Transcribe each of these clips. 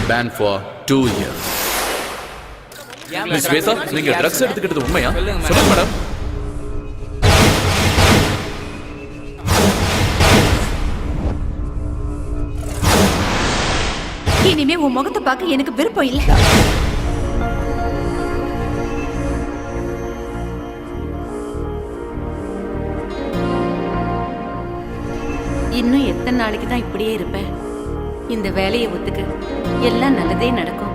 Banned for 2 years. Miss Sweta, நீங்க drugs எடுத்துக்கிட்டது உண்மையா? சொல்லுங்க மேடம். இனிமே உன் முகத்தை பார்க்க எனக்கு விருப்பம் இல்ல. இன்னும் எத்தனை நாளைக்கு தான் இப்படியே இருப்பேன்? இந்த வேலையை ஒத்துக்கு, எல்லாம் நல்லதே நடக்கும்.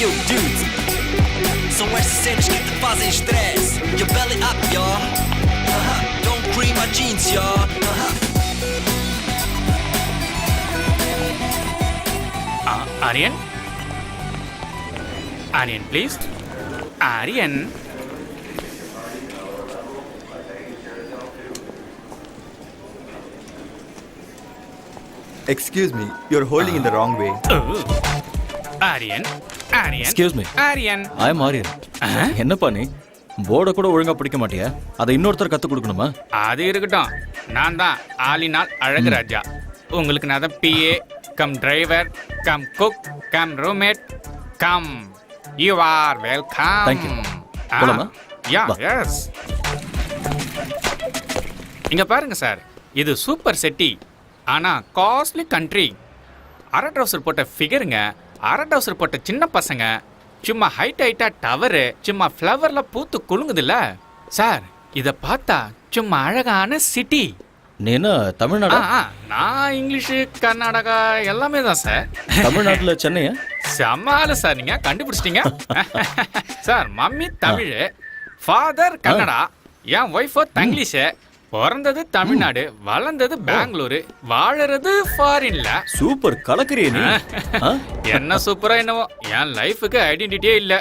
Yo, dudes, são estas cenas que te fazem stress. Your belly up, y'all. Don't cream my jeans, y'all. Aryan? Aryan, please. Aryan. Excuse me, you're holding in the wrong way. Aryan. Aryan. Excuse me. Aryan. I am Aryan. என்னப்பா நீ போர்டை கூட ஒழுங்கா பிடிக்க மாட்டியா? அதை இன்னொருத்தர் கத்து கொடுக்கணுமா? அது இருக்கட்டும். நான் தான் ஆலினால் அழகு ராஜா. உங்களுக்கு நான் தான் PA cum driver come cook come roommate come. You are welcome. Thank you. போலாமா? யா, வா. எஸ். இங்க பாருங்க சார், இது சூப்பர் செட்டி. ஆனா காஸ்ட்லி கண்ட்ரி. அரை ட்ரவுசர் போட்ட ஃபிகருங்க, அரை ட்ரவுசர் போட்ட சின்ன பசங்க, சும்மா ஹைட்டா டவரு, சும்மா ஃப்ளவர்ல பூத்து குலுங்குதுல்ல சார். இத பார்த்தா சும்மா அழகான சிட்டி. நீ என்ன தமிழ்நாடா? நான் இங்கிலீஷு கர்நாடகா எல்லாமே தான் சார். தமிழ்நாட்டுல சென்னையா? சமாளு சார், நீங்க கண்டுபிடிச்சிட்டீங்க sir. Mummy Tamil, father Kannada, என் ஒய்ஃபோ தங்கிலீஷு. பிறந்தது தமிழ்நாடு, வளர்ந்தது பெங்களூரு, வாழறது ஃபாரின்ல. சூப்பர், கலக்குறியே நீ. என்ன சூப்பரா என்னவோ, என் லைஃபுக்கு ஐடென்டிட்டியே இல்ல.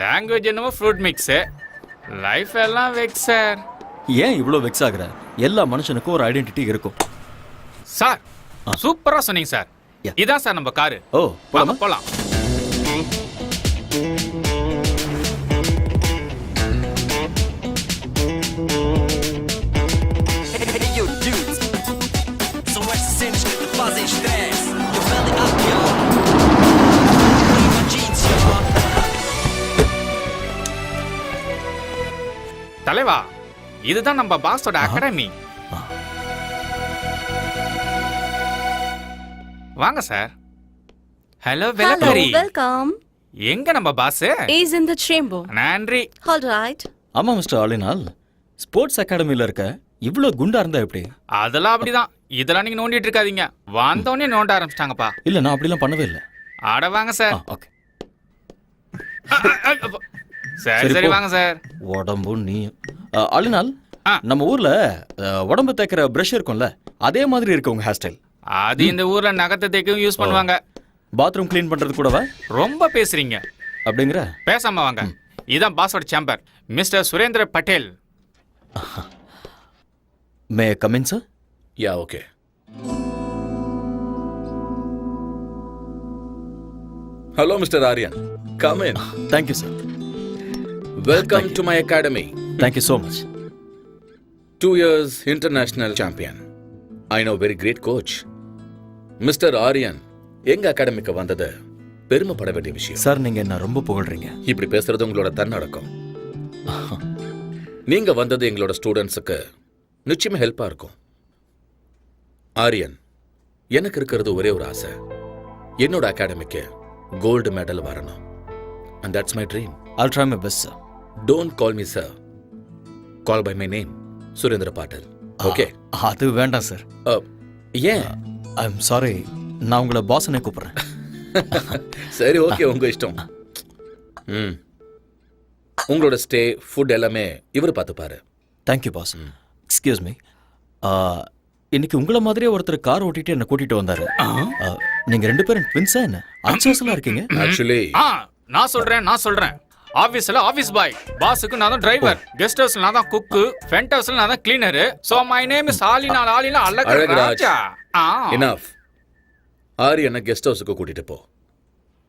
லாங்குவேஜ் என்னவோ ஃப்ரூட் மிக்ஸ், லைஃப் எல்லாம் வெக்ஸ் சார். ஏன் இவ்வளோ வெக்ஸ் ஆகுற? எல்லா மனுஷனுக்கும் ஒரு ஐடென்டிட்டி இருக்கும் சார். சூப்பரா சொன்னீங்க சார். Yeah. இதான் சார் நம்ம காரு. ஓ, போலாமா? போலாம். Yo, dudes, são estas cenas que te fazem stress. Your belly up, y'all. Cream my jeans, y'all. தலைவா, இதுதான் நம்ம பாஸோட அகாடமி. வாங்க சார். ஹலோ வெலக்கரி. Welcome. எங்க நம்ம பாஸ்? Is in the chamber. நன்றி. All right. ஆமா மிஸ்டர் ஆலினால், ஸ்போர்ட்ஸ் அகாடமில இருக்க. இவ்வளோ குண்டா இருந்தா எப்படி? அதெல்லாம் அப்படிதான். இதெல்லாம் நீங்க நோண்டிட்டு இருக்காதீங்க. வந்தோடனே நோண்ட ஆரம்பிச்சிட்டாங்கப்பா. இல்ல, நான் அப்படிலாம் பண்ணவே இல்லை. ஆட வாங்க சார். ஓகே. சரி சரி, வாங்க சார். உடம்பு நீ ஆலினால், நம்ம ஊர்ல உடம்பு தேய்க்கிற பிரஷ் இருக்கும்ல, அதே மாதிரி இருக்கு உங்க ஹேர் ஸ்டைல். அது இந்த ஊர்ல நகத்தை தேய்க்கவும் யூஸ் பண்ணுவாங்க. பாத்ரூம் க்ளீன் பண்றது கூடவா? ரொம்ப பேசுறீங்க. அப்படிங்கிற? பேசாம வாங்க. இதான் பாஸோட chamber, Mister Surendra Patel. May come in sir? Yeah, okay. Hello Mister Aryan, come in. Thank you sir. Welcome to my academy. Thank you so much. 2 years international champion. I know very great coach. Mister Aryan எங்க அகாடமிக்கு வந்தது பெருமைப்பட வேண்டிய விஷயம். Sir, நீங்க என்ன ரொம்ப புகழ்றீங்க. இப்படி பேசுறது உங்களோட தன்னடக்கம். நீங்க வந்தது எங்களோட ஸ்டூடெண்ட்ஸுக்கு நிச்சயமா ஹெல்ப்பா இருக்கும். ஆரியன், எனக்கு இருக்கிறது ஒரே ஒரு ஆசை, என்னோட அகாடமிக்கு கோல்டு மெடல் வரணும். And that's my dream. I'll try my best, sir. Don't call me sir. Call by my name, Surendra bottle. Okay? அது வேண்டாம் சார். ஏன்? ஐம் சாரி, நான் உங்களை பாஸ்னே கூப்பிடுறேன். சரி, ஓகே, உங்க இஷ்டம். உங்களோட ஸ்டே, ஃபுட் எல்லாமே இவர் பார்த்துப்பாரு. Thank you boss. எக்ஸ்கியூஸ் மீ, இன்னைக்கு உங்களை மாதிரியே ஒருத்தர் கார் ஓட்டிட்டு என்ன கூட்டிட்டு வந்தாரு. நீங்க 2 பேரும் ட்வின்ஸா என்ன? அன்சோசலா இருக்கீங்க. ஆக்சுவலி நான் சொல்றேன். ஆபீஸ்ல ஆபீஸ் பாய், பாஸுக்கு நான் தான் டிரைவர், கெஸ்ட் ஹவுஸ்ல நான் தான் குக்கு, ஃப்ரண்ட் ஹவுஸ்ல நான் தான் cleaner. So my name is Alina Azhagaraja. Enough. ஆரியனை கெஸ்ட் ஹவுஸுக்கு கூட்டிட்டு போ.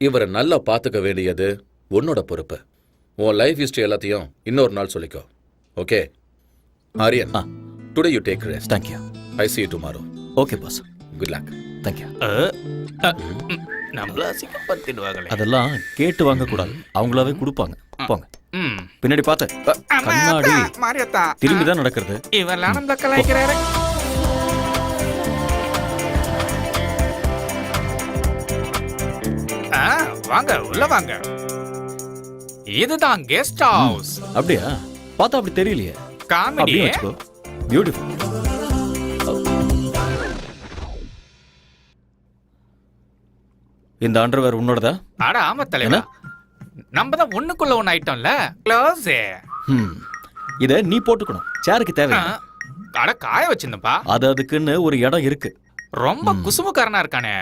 இவரை நல்லா பார்த்துக்க வேண்டியது உன்னோட பொறுப்பு. உன் லைஃப் ஹிஸ்டரி எல்லாத்தையும் இன்னொரு நாள் சொல்லிக்கோ. Okay Aryan, today you take rest. Thank you. I see you tomorrow. Okay boss. Good luck. Thank you. நம்மள அசிங்கப்படுத்திடுவாங்களே. அதெல்லாம் கேட்டு வாங்க கூடாது, அவங்களாவே கொடுப்பாங்க. போங்க. பின்னாடி பார்த்து கண்ணாடி மாரியத்தா திரும்பி தான் நடக்கிறது. இவெல்லாம் நம்ம கலாய்க்கிறாரு. வாங்க, உள்ள வாங்க. இதுதான் கெஸ்ட் ஹவுஸ். அப்படியா? பார்த்தா அப்படி தெரியலையே. காமெடி. அப்படியே வச்சுக்கோ. பியூட்டிஃபுல். இந்த அண்டர்வேர் உன்னோடதா? அட ஆமா தலைவா, நம்ம தான் ஒண்ணுக்குள்ள ஒண்ணு ஐட்டம்ல. க்ளோஸ். இத நீ போட்டுக்கணும், சேருக்கு தேவை. அட காய வச்சிருந்தப்பா. அது அதுக்குன்னு ஒரு இடம் இருக்கு. ரொம்ப குசுமுக்காரனா இருக்கானே.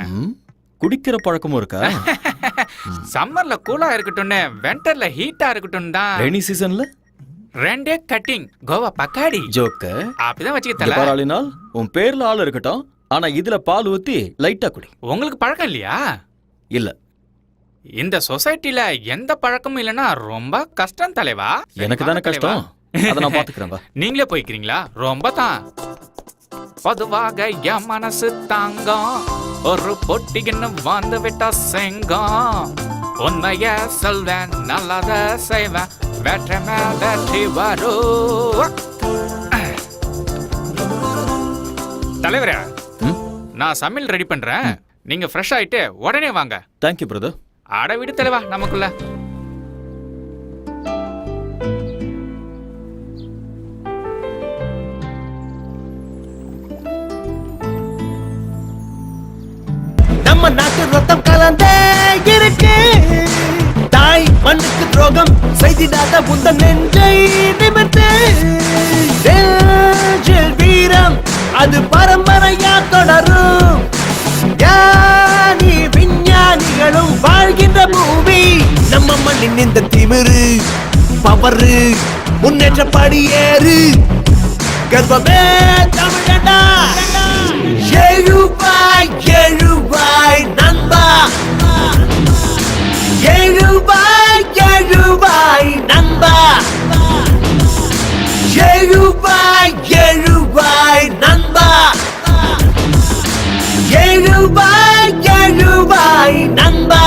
குடிக்கிற பழக்கமும் இருக்கா? சம்மர்ல கூலா இருக்கட்டும்னு, விண்டர்ல ஹீட்டா இருக்கட்டும் தான். ரெய்னி சீசன்ல 2 கட்டிங் கோவா பக்காடி ஜோக்க அப்படிதான் வச்சுக்கிட்டல. பாராளினால் உன் பேர்ல ஆள் இருக்கட்டும், ஆனா இதுல பால் ஊத்தி லைட்டா குடி. உங்களுக்கு பழக்கம் இல்லையா? இல்ல, இந்த சொசைட்டில எந்த பழக்கமும் இல்லனா ரொம்ப கஷ்டம் தலைவா. எனக்கு தானே கஷ்டம், அத நான் பாத்துக்கிறேன். நீங்களே போய்க்கிறீங்களா? ரொம்ப தான். பொதுவாக என் மனசு தாங்கம், ஒரு பொட்டின்னு வந்து விட்டா செங்கம். உண்மைய சொல்வேன், நல்லத செய்வேன், வெற்றி மேல் வெற்றி வரும். தலைவரே, நான் சமையல் ரெடி பண்றேன், நீங்க ஃப்ரெஷ் ஆயிட்டு உடனே வாங்க. Thank you brother. அட விடு தலைவா, நமக்குள்ள நம்ம நாட்டு ரத்தம் கலந்தே இருக்கு. தாய் மண்ணுக்கு துரோகம் செய்திடாத உந்தன் நெஞ்சை நிமிர்த்து. நெஞ்சில் வீரம் அது பரம்பரையா தொடரும். ஞானி விஞ்ஞானிகளும் வாழ்கின்ற பூமி நம்ம மண்ணின் இந்த திமிரு பவரு முன்னேற்ற படியேறு. கர்ப்பமே தமிழடா. எழுவாய் எழுவாய் நண்பா, எழுவாய் எழுவாய் நண்பா, எழுவாய் எழுவாய் நண்பா, எழுவாய் எழுவாய் நண்பா.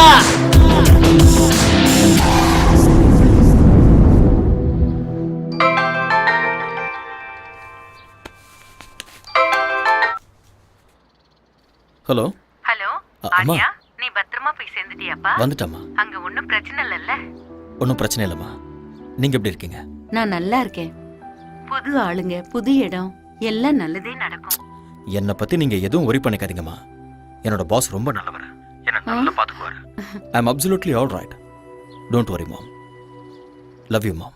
ஹலோ. ஹலோ அம்மா. ஆரியா, நீ பத்திரமா போய் சேர்ந்துட்டியாப்பா? வந்துட்டம்மா. அங்க ஒண்ணும் பிரச்சனை இல்லல்ல? ஒன்றும் பிரச்சனை இல்லைம்மா. நீங்க எப்படி இருக்கீங்க? நான் நல்லா இருக்கேன். புது ஆளுங்க, புது இடம், எல்லாம் நல்லதே நடக்கும். என்னை பத்தி நீங்க எதுவும் worry பண்ணிக்காதீங்கம்மா. என்னோட பாஸ் ரொம்ப நல்லவர், என்ன நல்லா பாத்துக்குவாரு. I am absolutely all right. Don't worry mom. Love you mom.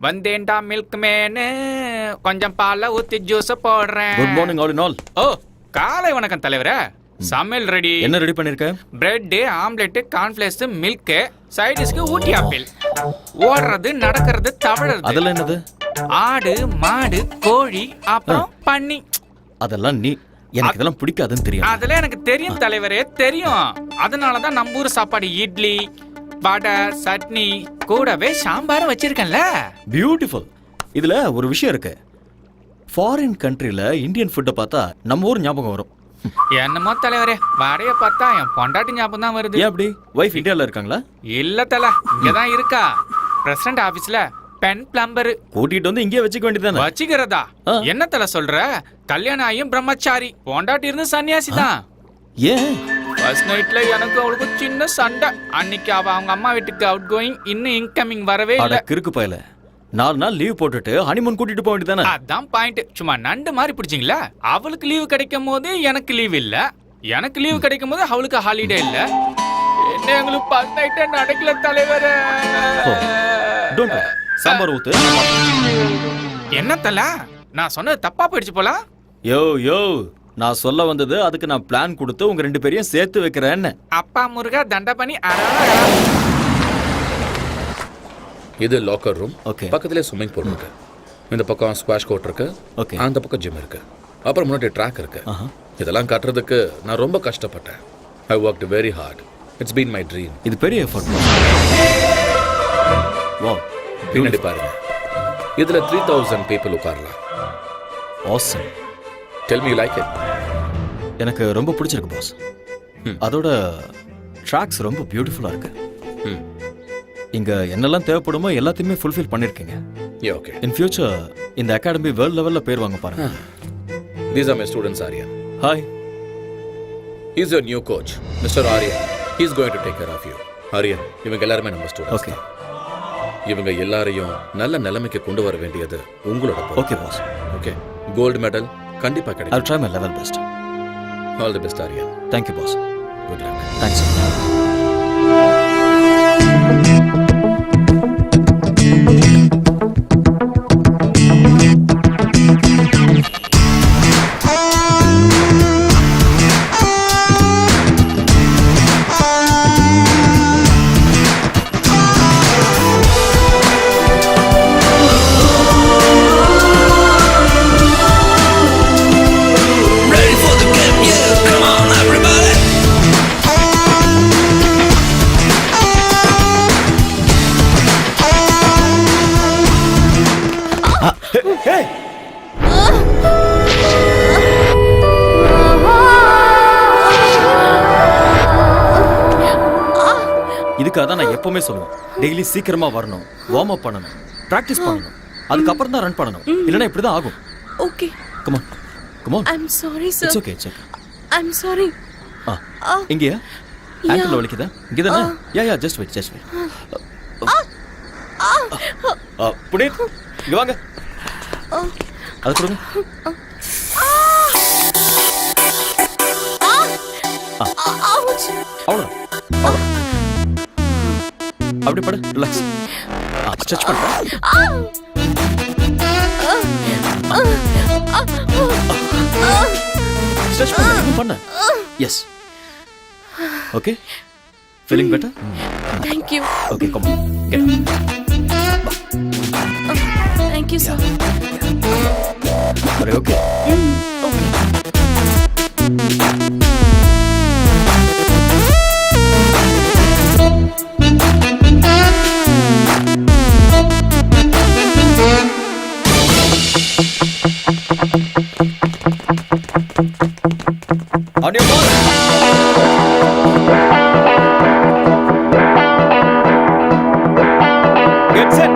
வந்தேன்டா மில்க் மேனு, கொஞ்சம் பாலை ஊத்தி ஜூஸ் போடுறேன். Good morning all in all. Oh, காலை வணக்கம் தலைவரே. சமையல் ரெடி. என்ன ரெடி பண்ணிருக்க? Bread, omelette, cornflakes, milk, side டிஷ்க்கு ஊட்டி ஆப்பிள். ஓடுறது, நடக்கிறது, தவழறது. அதெல்லாம் என்னது? ஆடு, மாடு, கோழி, அப்புறம் பன்னி. அதெல்லாம் நீ எனக்கு இதெல்லாம் பிடிக்காதுன்னு தெரியும். அதெல்லாம் எனக்கு தெரியும் தலைவரே, தெரியும். அதனாலதான் நம்ம ஊர் சாப்பாடு இட்லி, வடை, சட்னி, கூடவே சாம்பாரும் வச்சிருக்கேன்ல. பியூட்டிஃபுல். இதுல ஒரு விஷயம் இருக்கு. ஃபாரின் கண்ட்ரில இந்தியன் ஃபுட்டை பார்த்தா நம்ம ஊர் ஞாபகம் வரும். என்னமோ தலைவரே வாடைய பார்த்தா என் பொண்டாட்டி ஞாபகம் தான் வருது. ஏன் அப்படி? வைஃப் இந்தியாவில் இருக்காங்களா? இல்ல தல, இங்கதான் இருக்கா. பிரசிடண்ட் ஆபீஸ்ல பென் பிளம்பர். கூட்டிட்டு வந்து இங்கே வச்சுக்க வேண்டியதானே? வச்சுக்கிறதா? ஆ. என்ன தல சொல்ற? கல்யாணம் ஆகியும் பிரம்மச்சாரி, பொண்டாட்டி இருந்து சன்னியாசி தான். ஏன்? ஃபர்ஸ்ட் நைட்ல எனக்கு அவளுக்கு சின்ன சண்டை. அன்னைக்கு அவ அவங்க அம்மா வீட்டுக்கு அவுட் கோயிங், இன்னும் இன்கமிங் வரவே அட இல்ல. கிறுக்கு பயல, 4 நாள் லீவ் போட்டுட்டு ஹனிமூன் கூட்டிட்டு போக வேண்டியதானே? அதான் பாயிண்ட். சும்மா நண்டு மாதிரி பிடிச்சிங்களா? அவளுக்கு லீவு கிடைக்கும் போது எனக்கு லீவ் இல்ல, எனக்கு லீவு கிடைக்கும் போது அவளுக்கு ஹாலிடே இல்ல. என்ன எங்களுக்கு ஃபர்ஸ்ட் நைட்டே நடக்கல தலைவரே. டோன்ட் வரி, சாம்பார் ஊத்து. என்ன தல, நான் சொன்னது தப்பா போயிடுச்சு போல. யோ யோ, நான் சொல்ல வந்தது அதுக்கு நான் பிளான் கொடுத்து உங்க 2 பேரையும் சேர்த்து வைக்கிறேன்னு. அப்பா முருகா தண்டபணி. இது லாக்கர் ரூம். Okay. பக்கத்துலேயே ஸ்விம்மிங் பூல் இருக்கு. இந்த பக்கம் ஸ்குவாஷ் கோர்ட் இருக்கு. Okay. அந்த பக்கம் ஜிம் இருக்கு. அப்புறம் முன்னாடி ட்ராக் இருக்கு. இதெல்லாம் கட்டுறதுக்கு நான் ரொம்ப கஷ்டப்பட்டேன். ஐ worked very hard. It's been my dream. இது பெரிய எஃபர்ட். வாவ், பின்னாடி பாருங்க. இதுல 3000 people உட்காரலாம். Awesome. Tell me you like it? எனக்கு ரொம்ப பிடிச்சிருக்கு பாஸ். அதோட ட்ராக்ஸ் ரொம்ப பியூட்டிஃபுல்லா இருக்கு. இங்க என்னெல்லாம் தேவைப்படுமோ எல்லாத்தையுமே ஃபுல்ஃபில் பண்ணிருக்கீங்க. Yeah, okay. இன் ஃபியூச்சர் இந்த அகாடமி வேர்ல்ட் லெவல்ல பேர் வாங்க பாருங்க. These are my students, Aryan. Hi. He's your new coach, Mr. Aryan. He's going to take care of you. Aryan, இவங்க எல்லாருமே நம்ம ஸ்டூடண்ட்ஸ். ஓகே. இவங்க எல்லாரையும் நல்ல நிலைமைக்கு கொண்டு வர வேண்டியது உங்களோட பொறுப்பு. Okay boss. Okay. Gold medal கண்டிப்பா I'll கிடைக்கும். try my level best. All the best, Aryan. Thank you boss. Good luck. Thanks. Ready for the game, yeah, come on everybody. இதுக்காக தான் நான் எப்பவுமே சொல்லுவேன், டெய்லி சீக்கிரமா வரணும், வார்ம் அப் பண்ணணும், பிராக்டிஸ் பண்ணணும், அதுக்கப்புறம் தான் ரன் பண்ணணும். இல்லைன்னா இப்படி தான் ஆகும். Okay. Come on. Come on. I'm sorry, sir. It's okay, it's okay. I'm sorry. இங்கயா? ஆங்கிள் வலிக்குதா? இங்க தானே? Yeah just wait, just wait. Puneet, இங்க வாங்க. அது கொடுங்க. Ouch. அவ்வளோதான், அவ்வளோதான். அப்படி படு, ரிலாக்ஸ். ஸ்ட்ரெச் பண்ணு. ஸ்ட்ரெச் பண்ணு, இன்னும் பண்ணு. Yes. Okay. Feeling better? Thank you. Okay, come on. Get up. Thank you, sir. அரே okay. On your ball. Get set.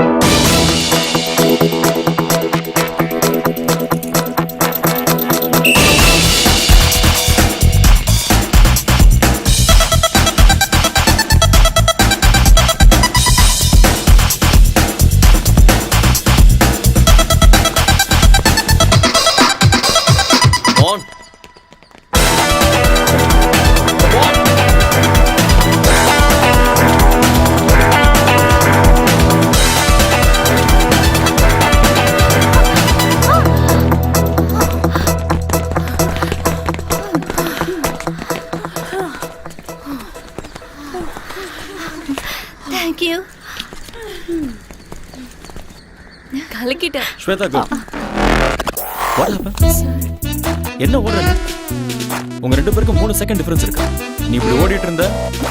On. Thank you. கலக்கிட்டேன். Shweta, go. What happened? என்ன ஓடுற? உங்க 2 பேருக்கும் 3 செகண்ட் டிஃபரன்ஸ் இருக்கு. நீ இப்படி ஓடிட்டு இருந்த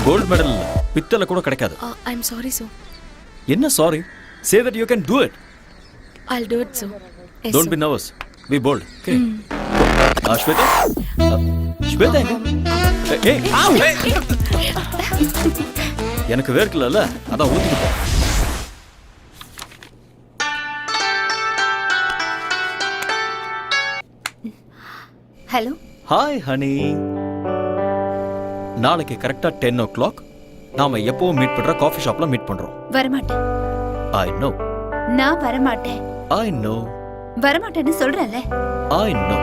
கோல்ட் மெடல் பித்தல கூட கிடைக்காது. I'm sorry, sir. என்ன sorry? Say that you can do it. I'll do it, sir. Yes, Don't sir. be nervous. Be bold. Okay. Go. Shweta Shweta எங்க? ஏய், ஆவ், ஏய். எனக்கு வேர்க்கல அதான் ஊத்திக்கிட்டேன். ஹலோ. Hi honey. நாளைக்கு கரெக்டா 10 o'clock நாம எப்பவும் மீட் பண்ற காஃபி ஷாப்ல மீட் பண்றோம். வரமாட்டேன். I know. நான் வரமாட்டேன். I know. வரமாட்டேன்னு சொல்றேன்ல. I know.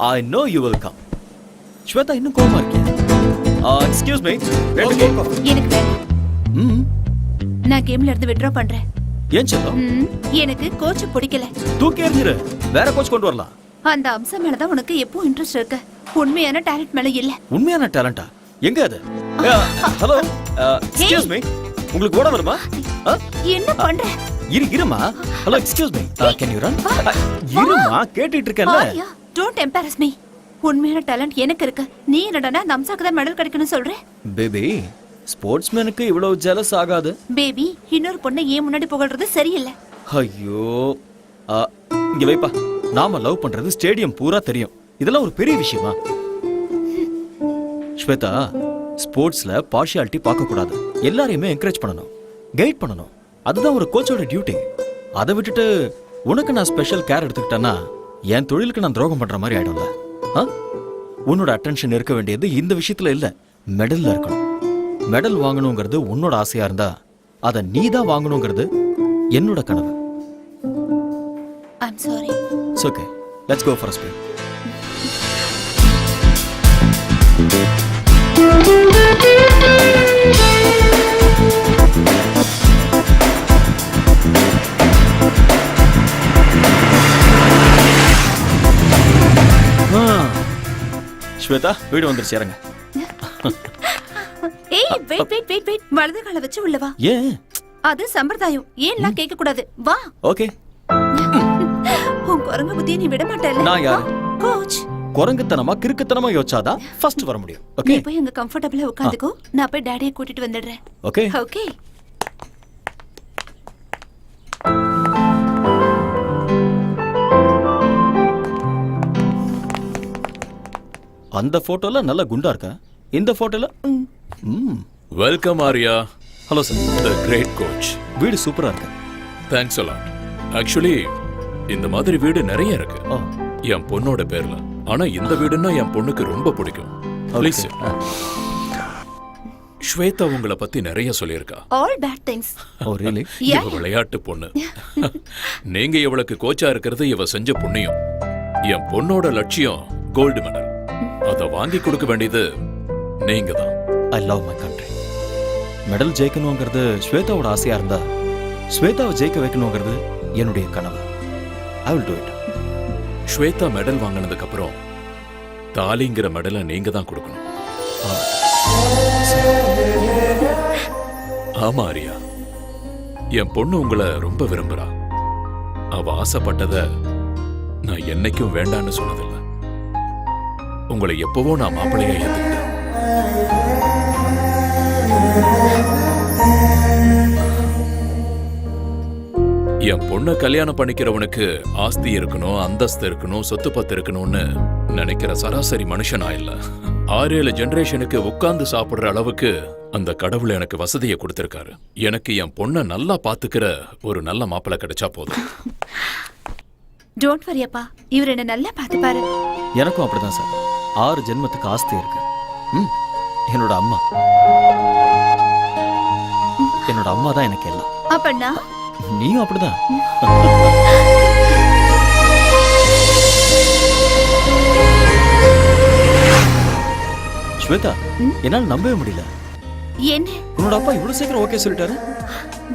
I know you will come. Shweta இன்னும் கோவமா இருக்கியா? Excuse me. எனக்கு வேண்டாம். ம். நான் கேம்ல இருந்து வித்ட்ரா பண்றேன். ஏன் செல்லம்? எனக்கு கோச் பிடிக்கல. தூக்கி எறிஞ்சிரு. வேற கோச் கொண்டு வரலாம். அந்த அம்சம் மேல தான் உனக்கு எப்போ இன்ட்ரெஸ்ட் இருக்கு. உண்மையான டாலன்ட் மேல இல்ல. உண்மையான டாலண்டா? எங்க அது? ஹலோ. Excuse me. உங்களுக்கு ஓட வருமா? என்ன பண்ற? இருமா. Hello excuse me. Can you run? இருமா கேட்டிட்டு இருக்கேன்ல. Don't embarrass me. உண்மையான டாலன்ட் எனக்கு இருக்கு. நீ என்னடா அந்த அம்சாக்கு தான் மெடல் கிடைக்கணும் சொல்ற? பேபி, ஸ்போர்ட்ஸ்மேனுக்கு இவ்வளவு ஜெலஸ் ஆகாது. பேபி, இன்னொரு பொண்ணை ஏன் முன்னாடி புகழ்றது சரியில்லை. ஐயோ, இங்க வைப்பா. நாம லவ் பண்றது ஸ்டேடியம் பூரா தெரியும். இதெல்லாம் ஒரு பெரிய விஷயமா? ஸ்வேதா, ஸ்போர்ட்ஸ்ல பார்ஷியாலிட்டி பார்க்க கூடாது. எல்லாரையுமே என்கரேஜ் பண்ணணும், கைட் பண்ணணும். அதுதான் ஒரு கோச்சோட டியூட்டி. அதை விட்டுட்டு உனக்கு நான் ஸ்பெஷல் கேர் எடுத்துக்கிட்டேன்னா என் தொழிலுக்கு நான் துரோகம் பண்ற மாதிரி ஆயிடும்ல. உன்னோட அட்டென்ஷன் இருக்க வேண்டியது இந்த விஷயத்துல இல்ல, மெடல்ல இருக்கணும். மெடல் வாங்கணுங்கிறது உன்னோட ஆசையா இருந்தா அதை நீ தான் வாங்கணுங்கிறது என்னோட கனவு. I'm sorry. It's okay. Let's go for a spin. Shweta, வீடு வந்துருச்சு, இறங்க. ஏய், வெயிட். வலது காலை வச்சு உள்ள வா. ஏன்? அது சம்பிரதாயம். ஏன்லாம் கேட்க கூடாது. வா. ஓகே. உன் குரங்கு புத்தியை நீ விட மாட்டேல்ல? நான் யாரு? கோச். குரங்குத்தனமா கிறுக்குத்தனமா யோசிச்சாதான் ஃபர்ஸ்ட் வர முடியும். நீ ஓகே. போய் அங்க கம்ஃபர்ட்டபிளா உட்கார்ந்துக்கோ. நான் போய் டாடியை கூட்டிட்டு வந்துடுறேன். ஓகே. ஓகே. அந்த போட்டோல நல்ல குண்டா இருக்கா, இந்த போட்டோல welcome Arya. Hello sir. The great coach. வீடு சூப்பரா இருக்கு. Thanks a lot. ஆக்சுவலி இந்த மாதிரி வீடு நிறைய இருக்கு ஓ, என் பொண்ணோட பேர்ல. ஆனா இந்த வீடுன்னா என் பொண்ணுக்கு ரொம்ப பிடிக்கும். ப்ளீஸ். ஸ்வேதா உங்களை பத்தி நிறைய சொல்லியிருக்கா. All bad things. Oh really? இவ விளையாட்டு பொண்ணு. நீங்க இவளுக்கு கோச்சா இருக்கிறது இவ செஞ்ச புண்ணியம். என் பொண்ணோட லட்சியம் கோல்டு மெடல். அத வாங்கி கொடுக்க வேண்டியது நீங்க தான். I love my country. Medal ஜெயிக்கணுங்கிறது ஸ்வேதாவோட ஆசையா இருந்தா ஸ்வேதாவை ஜெயிக்க வைக்கணுங்கிறது என்னுடைய கனவு. I will do it. Shweta medal வாங்கினதுக்கு அப்புறம் தாலிங்கிற மெடலை நீங்க தான் கொடுக்கணும். ஆமா ஆரியா, என் பொண்ணு உங்களை ரொம்ப விரும்புறா. அவ ஆசைப்பட்டத நான் என்னைக்கும் வேண்டான்னு சொன்னதில்லை. உங்களை எப்பவோ நான் மாப்பிள்ளையா ஏத்துக்கிட்டேன். என் பொண்ணை கல்யாணம் பண்ணிக்கிறவனுக்கு ஆஸ்தி இருக்கணும், அந்தஸ்து இருக்கணும், சொத்து பத்து இருக்கணும்னு நினைக்கிற சராசரி மனுஷனா இல்ல. 6-7 ஜெனரேஷனுக்கு உட்கார்ந்து சாப்பிடுற அளவுக்கு அந்த கடவுள் எனக்கு வசதியை கொடுத்திருக்காரு. எனக்கு என் பொண்ணை நல்லா பாத்துக்கிற ஒரு நல்ல மாப்பிள்ளை கிடைச்சா போதும். டோன்ட் வரி அப்பா, இவர் என்ன நல்லா பாத்துப்பாரு. எனக்கும் அப்படிதான் சார். 6 ஜென்மத்துக்கு ஆஸ்தி இருக்கு. என்னோட அம்மா தான் எனக்கு எல்லாம். அப்பண்ணா நீயும் அப்படிதான். ஸ்வேதா, என்னால நம்பவே முடியல. என்ன? உன்னோட அப்பா இவ்வளவு சீக்கிரம் ஓகே சொல்லிட்டாரு?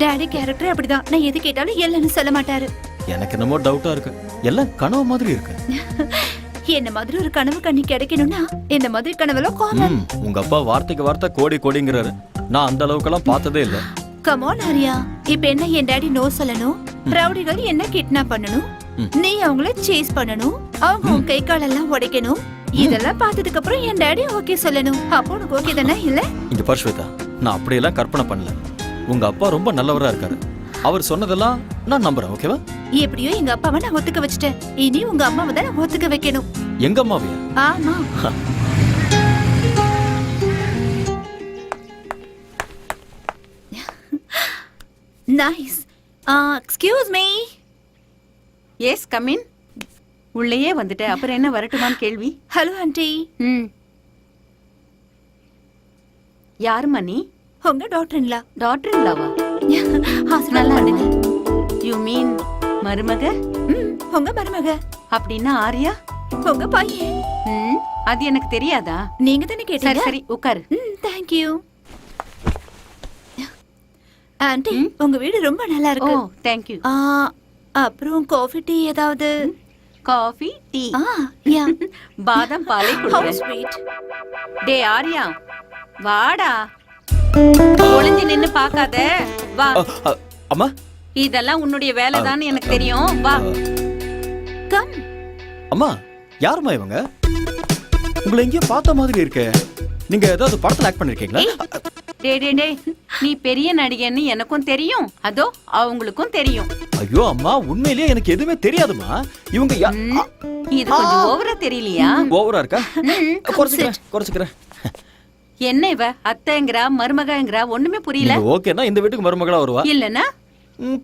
டாடி கேரக்டர் அப்படிதான். நான் எது கேட்டாலும் இல்லன்னு சொல்ல மாட்டாரு. எனக்கு என்னமோ டவுட்டா இருக்கு. எல்லாம் கனவு மாதிரி இருக்கு. என்ன மாதிரி ஒரு கனவு கண்ணி கிடைக்கணும்னா இந்த மாதிரி கனவுல காமன். உங்க அப்பா வார்த்தைக்கு வார்த்தை கோடி கோடிங்கிறாரு. நான் அந்த அளவுக்கெல்லாம் பார்த்ததே இல்ல. கம் ஆன் ஆரியா, இப்ப என்ன என் டாடி நோ சொல்லணும், ரவுடிகள் என்ன கிட்னாப் பண்ணணும், நீ அவங்கள சேஸ் பண்ணணும், அவங்க உன் கை காலெல்லாம் உடைக்கணும். இதெல்லாம் பார்த்ததுக்கு அப்புறம் என் டாடி ஓகே சொல்லணும். அப்போ உனக்கு ஓகே தானே? இல்ல இங்க பாரு ஸ்வேதா, நான் அப்படியெல்லாம் கற்பனை பண்ணல. உங்க அப்பா ரொம்ப நல்லவரா இருக்காரு. அவர் சொன்னதெல்லாம் நான் நம்புறேன். ஓகேவா? எப்படியோ எங்க அப்பாவை நான் ஒத்துக்க வச்சுட்டேன். இனி உங்க அம்மாவை தான் நான் ஒத்துக்க வைக்கணும். எங்க அம்மாவையா? ஆமா. Nice. Excuse me. Yes come in. உள்ளேயே வந்துட்ட, அப்புறம் என்ன வரட்டுமான்னு கேள்வி? Hello aunty. ம். யாரும்மா நீ? உங்க டாக்டர்ங்களா? டாக்டர் இல்லாவா? நல்லா இருங்க. யூ மீன் மருமக? உங்க மருமக. அப்படின்னா ஆரியா உங்க பையன். ம், அது எனக்கு தெரியாதா? நீங்க தானே சரி கேட்டீங்க. சரி உட்காரு. Thank you. ஆண்டி உங்க வீடு ரொம்ப நல்லா ஓ இருக்கு. Thank you. அப்புறம் காஃபி டீ ஏதாவது? Coffee tea. யா. பாதாம் பாலை How குடுங்க. sweet. டே ஆரியா வாடா. ஒளிஞ்சு நின்னு பார்க்காத, வா. அம்மா, இதெல்லாம் உன்னுடைய வேலைதான்னு எனக்கு தெரியும், வா. கம். அம்மா, யாரும்மா இவங்க? உங்களை எங்கேயோ பார்த்த மாதிரி இருக்கே. நீங்க ஏதாவது படத்துல ஆக்ட் பண்ணிருக்கீங்களா? டே டே டே, நீ பெரிய நடிகன்னு எனக்கும் தெரியும், அதோ அவங்களுக்கும் தெரியும். ஐயோ அம்மா, உண்மையிலேயே எனக்கு எதுவுமே தெரியாதுமா. இவங்க இது கொஞ்சம் ஓவரா தெரியலையா? ஓவரா இருக்கா? குறைச்சுக்கிறேன். என்ன இவ அத்தைங்கிறா மருமகங்கிறா, ஒண்ணுமே புரியல. ஓகேனா இந்த வீட்டுக்கு மருமகளா வருவா, இல்லனா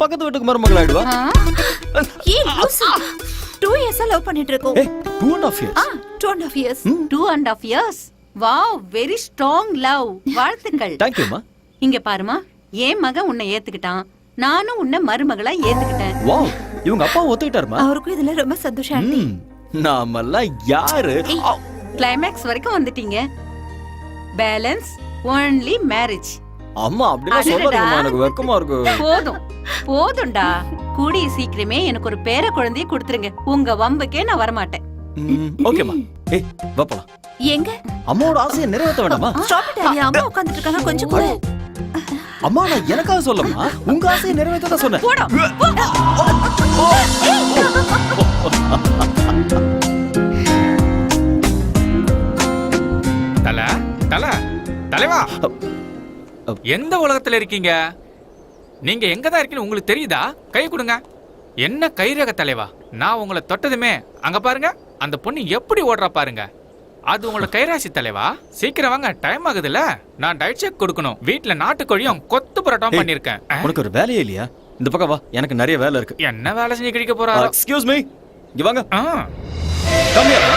பக்கத்து வீட்டுக்கு மருமகளா ஆயிடுவா. ஏய் லூசு. 2 years லவ் பண்ணிட்டு இருக்கோம். 2.5 years. 2.5 years. 2.5 years. Wow, very strong love. வாழ்த்துக்கள். தேங்க் யூ மா. இங்க பாருமா, என் மகன் உன்னை ஏத்துக்கிட்டான், நானும் உன்னை மருமகளா ஏத்துக்கிட்டேன். வாவ், இவங்க அப்பா ஒத்துக்கிட்டாருமா. அவருக்கும் இதுல ரொம்ப சந்தோஷம் ஆண்டி. நாமெல்லாம் யாரு? கிளைமேக்ஸ் வரைக்கும் வந்துட்டீங்க. Balance only marriage. அம்மா அப்படிலாம் சொல்லாதீங்கம்மா, எனக்கு வெக்கமா இருக்கு. போதும்டா. கூடிய சீக்கிரமே எனக்கு ஒரு பேர குழந்தையை கொடுத்துருங்க. உங்க வம்புக்கே நான் வரமாட்டேன். ஓகேமா. ஏய் வா போலாம். எங்க? அம்மாவோட ஆசையை நிறைவேற்ற வேண்டாமா? Stop it Aarya. அம்மா உட்கார்ந்துட்டு இருக்காங்க, கொஞ்சம் கூட. அம்மா நான் எனக்காக சொல்லமா, உங்க ஆசையை நிறைவேற்ற தான் சொன்னேன். போடா. தலைவா, எந்த உலகத்துல இருக்கீங்க? நீங்க எங்க தான் இருக்கீங்க உங்களுக்கு தெரியுதா? கை கொடுங்க. என்ன கைரக தலைவா, நான் உங்களை தொட்டதுமே அங்க பாருங்க, அந்த பொண்ணு எப்படி ஓடுறா பாருங்க. அது உங்களோட கைராசி தலைவா. சீக்கிரம் வாங்க, டைம் ஆகுதுல்ல. நான் டயட் செக் கொடுக்கணும். வீட்டுல நாட்டுக்கோழியும் கொத்து பரோட்டாவும் பண்ணிருக்கேன். உனக்கு ஒரு வேலையே இல்லையா? இந்த பக்கம் வா, எனக்கு நிறைய வேலை இருக்கு. என்ன வேலை செஞ்சு கிடைக்க போறாரோ? எக்ஸ்கியூஸ் மீ, இங்க வாங்க. Come here.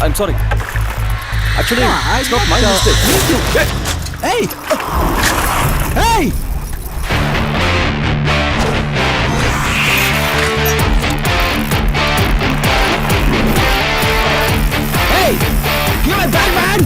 I'm sorry. Actually, it's not my mistake. Hey! Hey! Hey! Give it back, man!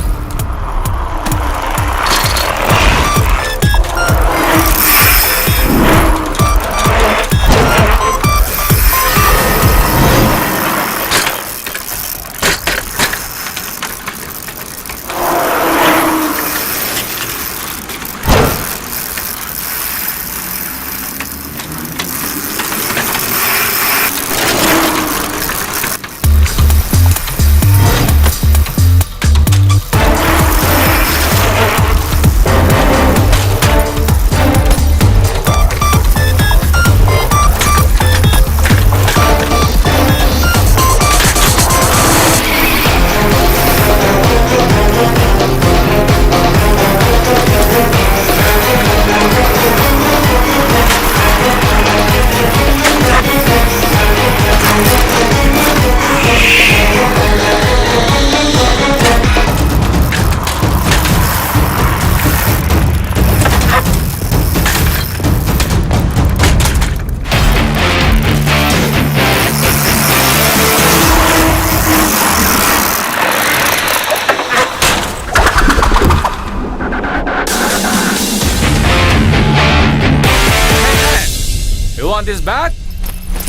want this bag?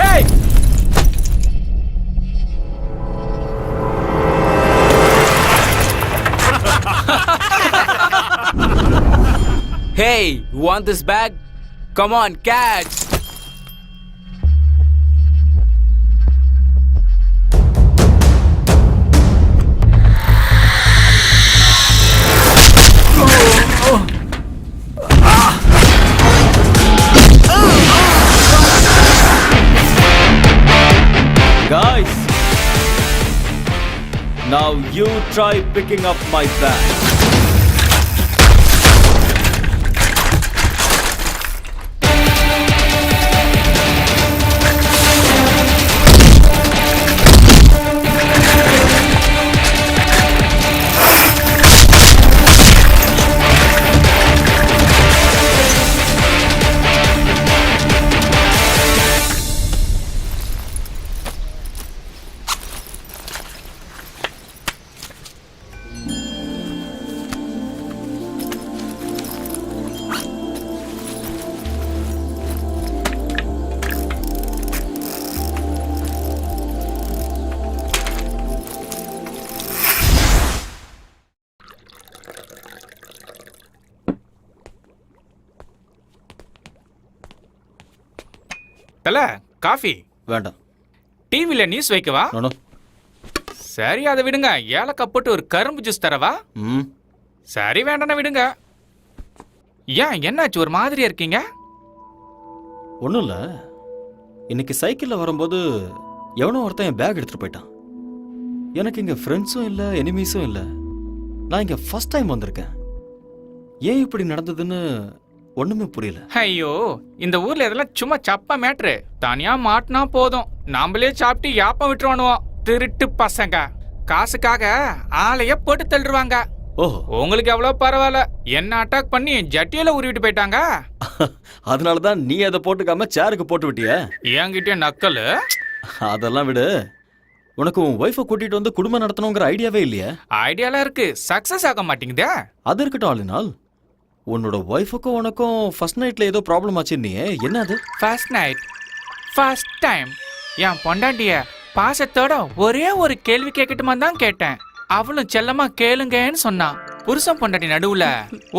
Hey! Hey, you want this bag? Come on, catch! Guys, now you try picking up my bag. தல coffee வேண்டாம். டிவில news வைக்கவா? No. சரி அதை விடுங்க. ஏலக்காய் போட்டு ஒரு கரும்பு ஜூஸ் தரவா? ம். சரி வேண்டாம்னா விடுங்க. ஏன் என்னாச்சு ஒரு மாதிரியா இருக்கீங்க? ஒன்றும் இல்லை. இன்னைக்கு சைக்கிளில் வரும்போது எவனோ ஒருத்தன் என் பேக் எடுத்துகிட்டு போயிட்டான். எனக்கு இங்கே ஃப்ரெண்ட்ஸும் இல்லை, எனிமீஸும் இல்லை. நான் இங்கே ஃபர்ஸ்ட் டைம் வந்திருக்கேன். ஏன் இப்படி நடந்ததுன்னு ஒன்றுமே புரியல. ஐயோ, இந்த ஊர்ல இதெல்லாம் சும்மா சப்பா மேட்ரு. தனியா மாட்டினா போதும், நாமளே சாப்பிட்டு யாப்பம் விட்டுருவானுவோம். திருட்டு பசங்க காசுக்காக ஆளைய போட்டு தள்ளுவாங்க. ஓஹோ, உங்களுக்கு எவ்வளவு பரவாயில்ல, என்ன அட்டாக் பண்ணி ஜட்டியில உருவிட்டு போயிட்டாங்க. அதனால தான் நீ அதை போட்டுக்காம சேருக்கு போட்டு விட்டிய. என்கிட்ட நக்கலு. அதெல்லாம் விடு. உனக்கு உன் ஒய்ஃபை கூட்டிட்டு வந்து குடும்பம் நடத்தணுங்கிற ஐடியாவே இல்லையா? ஐடியாலாம் இருக்கு, சக்சஸ் ஆக மாட்டேங்குதே. அது இருக்கட்டும் ஆளுநாள். உன்னோட ஒய்ஃபுக்கும் உனக்கும் ஃபர்ஸ்ட் நைட்ல ஏதோ ப்ராப்ளம் ஆச்சுன்னியே, என்ன அது? ஃபர்ஸ்ட் நைட், ஃபர்ஸ்ட் டைம் என் பொண்டாட்டிய பாசத்தோட ஒரே ஒரு கேள்வி கேட்கட்டுமா தான் கேட்டேன். அவளும் செல்லமா கேளுங்கன்னு சொன்னான். புருஷன் பொண்டாட்டி நடுவுல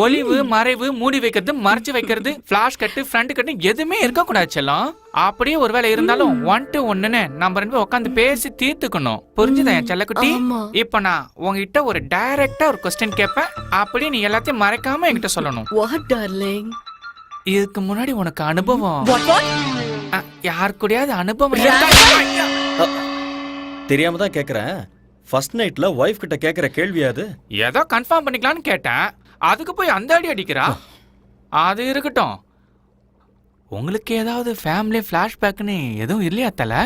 ஒளிவு மறைவு, மூடி வைக்கிறது, மறைச்சு வைக்கிறது, பிளாஷ் கட்டு, ஃப்ரண்ட் கட்டு எதுவுமே இருக்க கூடாது செல்லம். அப்படியே ஒருவேளை இருந்தாலும் 1 to 1ன்னு நம்ம 2 பேரும் உட்காந்து பேசி தீர்த்துக்கணும். புரிஞ்சுதா என் செல்லக்குட்டி? இப்ப நான் உங்ககிட்ட ஒரு டைரக்டா ஒரு கொஸ்டின் கேட்பேன். அப்படியே நீ எல்லாத்தையும் மறைக்காம என்கிட்ட சொல்லணும். What, darling? இதுக்கு முன்னாடி உனக்கு அனுபவம் யார் கூடயாவது அனுபவம் தெரியாம தான் கேக்குறேன். ஃபர்ஸ்ட் நைட்ல ஒய்ஃப் கிட்ட கேக்குற கேள்வியா அது? ஏதோ கன்ஃபார்ம் பண்ணிக்கலாம்னு கேட்டேன். அதுக்கு போய் அந்த அடி அடிக்கிறா. அது இருக்கட்டும், உங்களுக்கு ஏதாவது ஃபேமிலி ஃபிளாஷ்பேக்னு எதுவும் இல்லையா தல?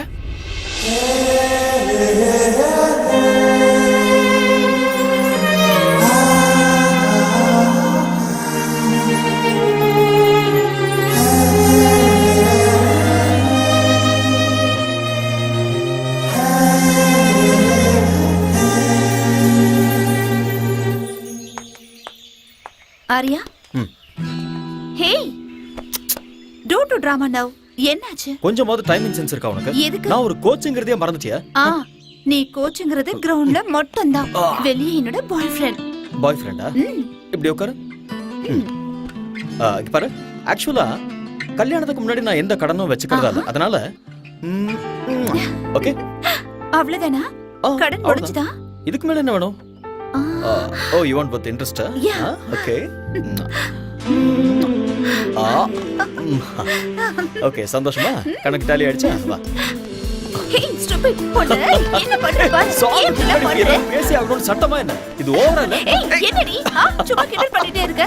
ஆரியா, ஹே, டோன்ட் டு டிராமா நவ். என்னாச்சு? கொஞ்சமாவது டைமிங் சென்ஸ் இருக்கா உனக்கு? எதுக்கு? நான் ஒரு கோச்சுங்கிறதே மறந்துட்டியா? நீ கோச்சுங்கிறது கிரவுண்ட்ல மட்டும் தான். வெளியே என்னோட பாய் ஃப்ரெண்ட். பாய் ஃப்ரெண்டா? இப்படி உட்காரு. இங்க பாரு, ஆக்சுவலா கல்யாணத்துக்கு முன்னாடி நான் எந்த கடனும் வச்சுக்கிறதா இல்ல. அதனால ஓகே, அவ்வளவுதானா? கடன் முடிஞ்சுதா? இதுக்கு மேல என்ன வேணும்? Oh, you want with interest? Okay. Okay, சந்தோஷமா? கணக்கு டாலி ஆயிடுச்சா? வா. ஹே ஸ்டூபிட், பொண்ணு என்ன பண்ற பாரு? என்ன பண்ற? பேசி அவனோட சட்டமா என்ன? இது ஓவரா இல்ல? ஏய் என்னடி? சும்மா கிண்டல் பண்ணிட்டே இருக்க.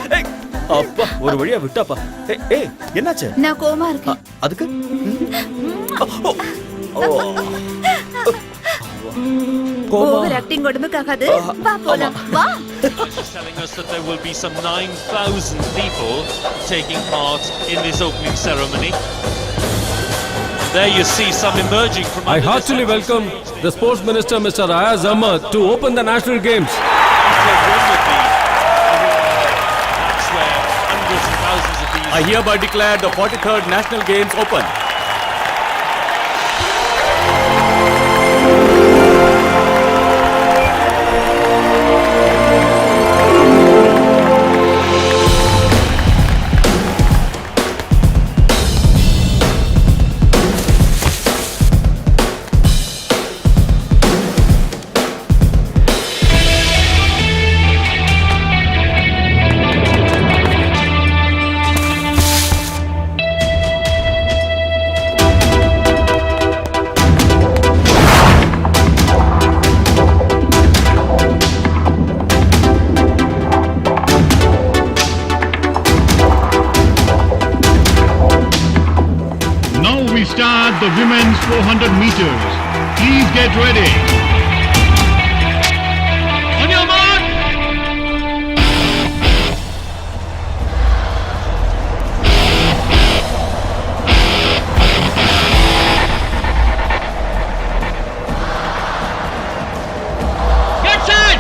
அப்பா, ஒரு வழியா விட்டாப்பா. ஏய் என்னாச்சு? நான் கோவமா இருக்கேன். அதுக்கு ஓவர் ஆக்டிங் உடம்புக்காகாது. வா போலாம். வா. telling us that there will be some 9,000 people taking part in this opening ceremony. There you see some emerging from I heartily welcome the Sports Minister Mr. Ayaz Ahmad to open the National Games. That's where hundreds and thousands of these I hereby declare the 43rd National Games open. 400 meters. Please get ready. On your mark. Get set.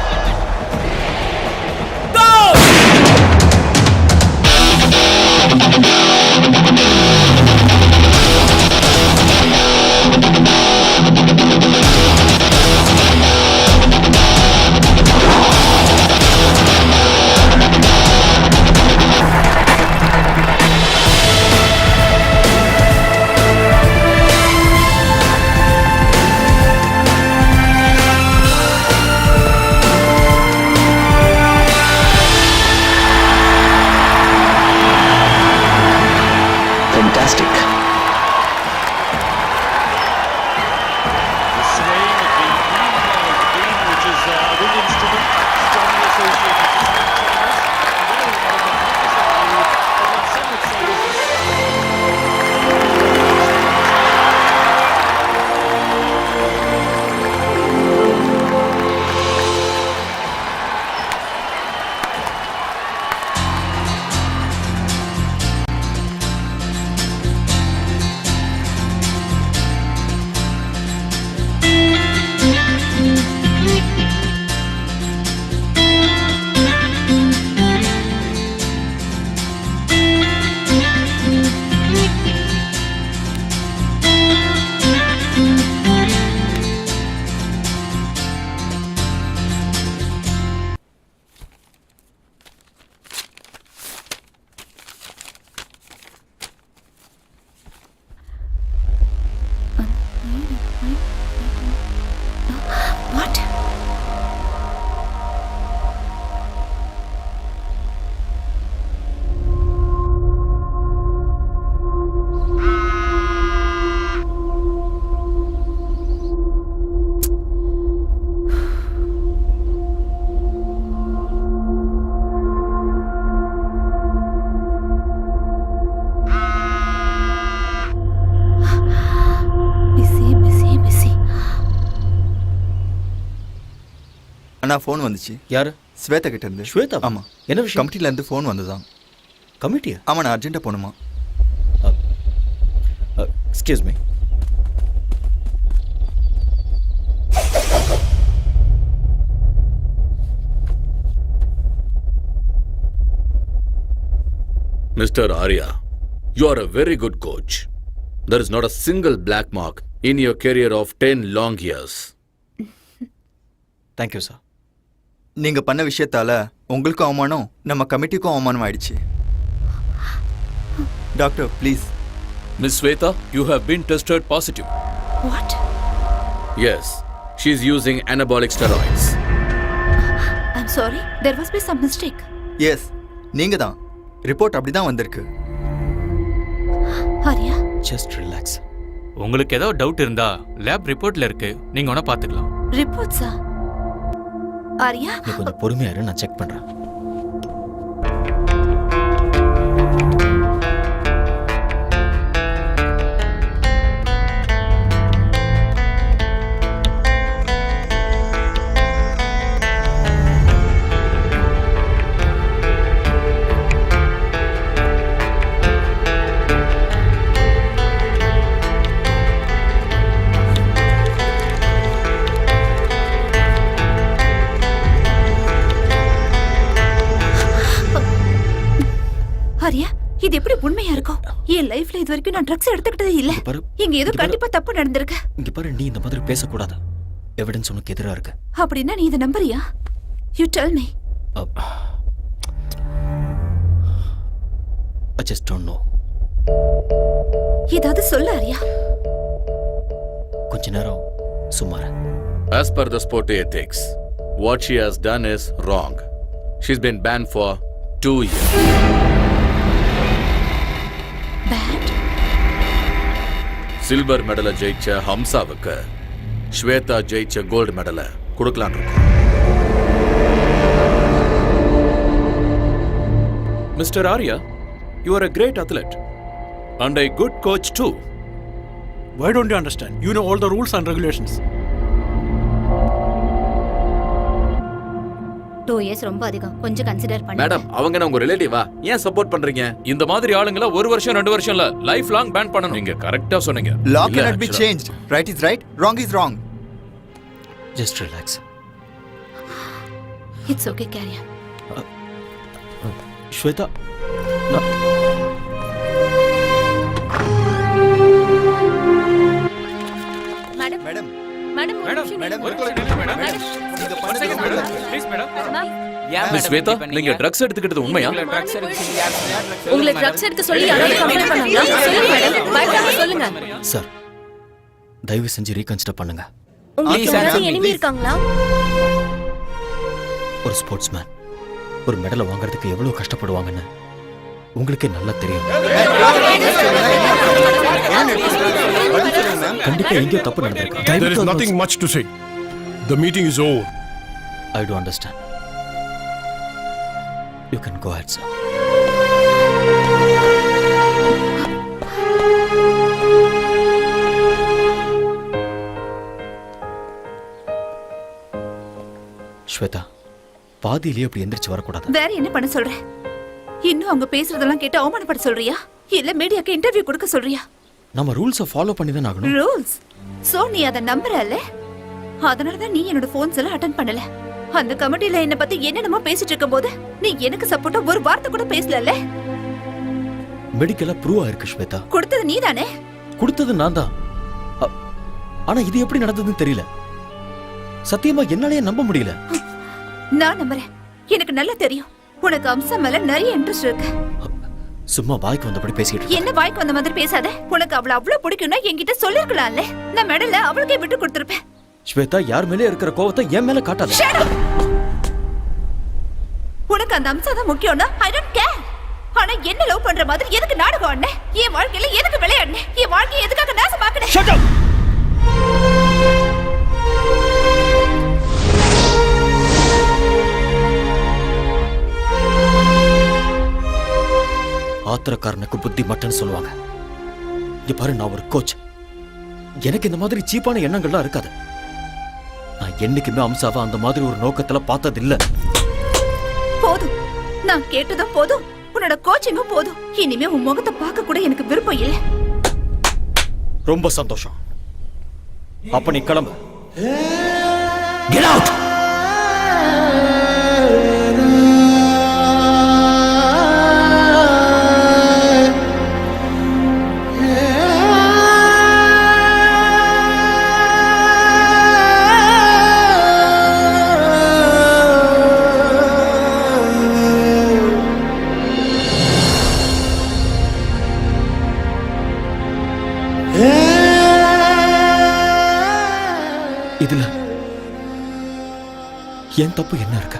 Fantastic. The swaying of the green, which is a wind instrument, strongly associated with South China. Very well, but what some would say is What? Busy. Anna phone வந்துச்சு. யாரு? ஸ்வேதா கிட்ட இருந்து. ஸ்வேதா? ஆமா. என்ன விஷயம்? கமிட்டில இருந்து phone வந்ததான். கமிட்டியா? ஆமா, நான் அர்ஜென்ட்டா போணுமா? Excuse me. Mr. Arya, you are a very good coach. There is not a single black mark in your career of 10 long years. Thank you sir. நீங்க பண்ண விஷயத்தால உங்களுக்கும் அவமானம், நம்ம கமிட்டிக்கும் அவமானம் ஆயிடுச்சு. Doctor please. Miss Sweta, you have been tested positive. What? Yes, she is using anabolic steroids. I'm sorry. There must be some mistake. Yes, நீங்க தான். Report அப்படிதான் வந்திருக்கு. Aarya, just relax. உங்களுக்கு ஏதோ டவுட் இருந்தா லேப் ரிப்போர்ட்ல இருக்கு, நீங்க வேணா பாத்துக்கலாம். ரிப்போர்ட்ஸா? ஆரியா, நீ கொஞ்சம் பொறுமையா இரு, நான் செக் பண்றேன். ஆரியா, இது எப்படி உண்மையா இருக்கும்? என் லைஃப்ல இது வரைக்கும் நான் ட்ரக்ஸ் எடுத்துக்கிட்டதே இல்ல. இங்க பாரு, இங்க ஏதோ இங்க பாரு. கண்டிப்பா தப்பு நடந்திருக்கு. இங்க பாரு, நீ இந்த மாதிரி பேசக்கூடாது. எவிடன்ஸ் உனக்கு எதிரா இருக்கு. அப்படின்னா நீ இதை நம்புறியா? You tell me. I just don't know. ஏதாவது சொல்ல ஆரியா. கொஞ்ச நேரம் சும்மா இரு. As per the sport ethics, what she has done is wrong. She's been banned for 2 years. Bad? Silver மெடலை ஜெயிச்ச ஹம்சாவுக்கு ஸ்வேதா ஜெயிச்ச கோல்டு மெடலை கொடுக்கலான் இருக்கோம். Mr. Arya, you are a great athlete and a good coach too. Why don't you understand? You know all the rules and regulations. 2 years ரொம்ப அதிகம், கொஞ்சம் consider பண்ணுங்க. Madam அவங்க நான் உங்க ரிலேட்டிவா, ஏன் சப்போர்ட் பண்றீங்க? இந்த மாதிரி ஆளுங்கள 1 வருஷம் 2 வருஷம் இல்ல லைஃப் லாங் பேன் பண்ணணும். நீங்க கரெக்ட்டா சொன்னீங்க. Law இல்ல, cannot be actually- changed. Right is right, wrong is wrong. Just relax. It's okay, carry on. Shweta, madam madam madam ஒரு மேடம், நிமிஷம் மேடம், இருங்க. ஒரு நிமிஷம், மேடம். நீங்க One பண்ணது second, ரொம்ப மேடம். தப்பு. Please, madam. ஏன் மிஸ் ஸ்வேதா, நீங்க ட்ரக்ஸ் எடுத்துக்கிட்டது உண்மையா? ட்ரக்ஸ் எடுத்து யார் உங்களை ட்ரக்ஸ் எடுக்க சொல்லி யாராவது கம்ப்ளைண்ட் பண்ணாங்களா? சொல்லுங்க மேடம், பயப்படாம சொல்லுங்க. சார் தயவு செஞ்சு ரீகன்சிடர் பண்ணுங்க. உங்களுக்கு Please, யாராவது Sam, enemy please. இருக்காங்களா? ஒரு ஸ்போர்ட்ஸ்மேன் ஒரு மெடலை வாங்குறதுக்கு எவ்வளவு கஷ்டப்படுவாங்கன்னு உங்களுக்கே நல்லா தெரியும். கண்டிப்பா எங்கேயோ தப்பு நடந்திருக்கு. There is nothing much to say. The meeting is over. I do understand. You can go ahead, sir. Shweta, பாதியிலேயே அப்படி எந்திரிச்சு வரக்கூடாது. வேற என்ன பண்ண சொல்ற? இன்னும் அவங்க பேசுறதெல்லாம் கேட்டு அவமானப்பட சொல்றியா? இல்ல மீடியாக்கு இன்டர்வியூ கொடுக்க சொல்றியா? நம்ம ரூல்ஸை ஃபாலோ பண்ணி தான் ஆகணும். ரூல்ஸ். சோ நீ அத நம்புறல்ல? அதனால தான் நீ என்னோட போன்ஸ் எல்லாம் அட்டெண்ட் பண்ணல. அந்த கமிட்டில என்ன பத்தி என்னென்னமோ பேசிட்டு இருக்கும்போது நீ எனக்கு சப்போர்ட்டா ஒரு வார்த்தை கூட பேசலல்ல? மெடிக்கலா ப்ரூவ் ஆயிருக்கு ஸ்வேதா. கொடுத்தது நீதானே? கொடுத்தது நான் தான். ஆனா இது எப்படி நடந்ததுன்னு தெரியல. சத்தியமா என்னாலயே நம்ப முடியல. நான் நம்புறேன். எனக்கு நல்லா தெரியும் உனக்கு அம்சம் மேல நிறைய இன்ட்ரெஸ்ட் இருக்கு. சும்மா வாய்க்கு வந்தபடி பேசிட்டு இருக்க. என்ன வாய்க்கு வந்த மாதிரி பேசாத. உனக்கு அவள அவ்வளவு பிடிக்கும்னா என்கிட்ட சொல்லிருக்கலாம்ல. நான் மெடல அவளுக்கே விட்டு கொடுத்திருப்பேன். ஸ்வேதா, யார் மேலே இருக்கிற கோவத்தை என் மேல காட்டாத. Shut up! உனக்கு அந்த அம்சம் தான் முக்கியம்னா I don't care. ஆனா என்ன லவ் பண்ற மாதிரி எதுக்கு நாடகம் ஆடுன? என் வாழ்க்கையில எதுக்கு விளையாடுன? என் வாழ்க்கையை எதுக்காக நாசமாக்குன? Shut up! ஆத்திரக்காரனுக்கு புத்தி மட்டும் சொல்லுவாங்க. இங்க பாரு, நான் ஒரு கோச். எனக்கு இந்த மாதிரி சீப்பான எண்ணங்கள்லாம் இருக்காது. நான் என்னைக்குமே அம்சாவை அந்த மாதிரி ஒரு நோக்கத்துல பார்த்ததில்ல. போதும், நான் கேட்டதும் போதும், உன்னோட கோச்சிங்கும் போதும். இனிமே உன் முகத்தை பார்க்க கூட எனக்கு விருப்பம் இல்ல. ரொம்ப சந்தோஷம். அப்ப நீ கிளம்பு. Get out! இதுல என் தப்பு என்ன இருக்கு?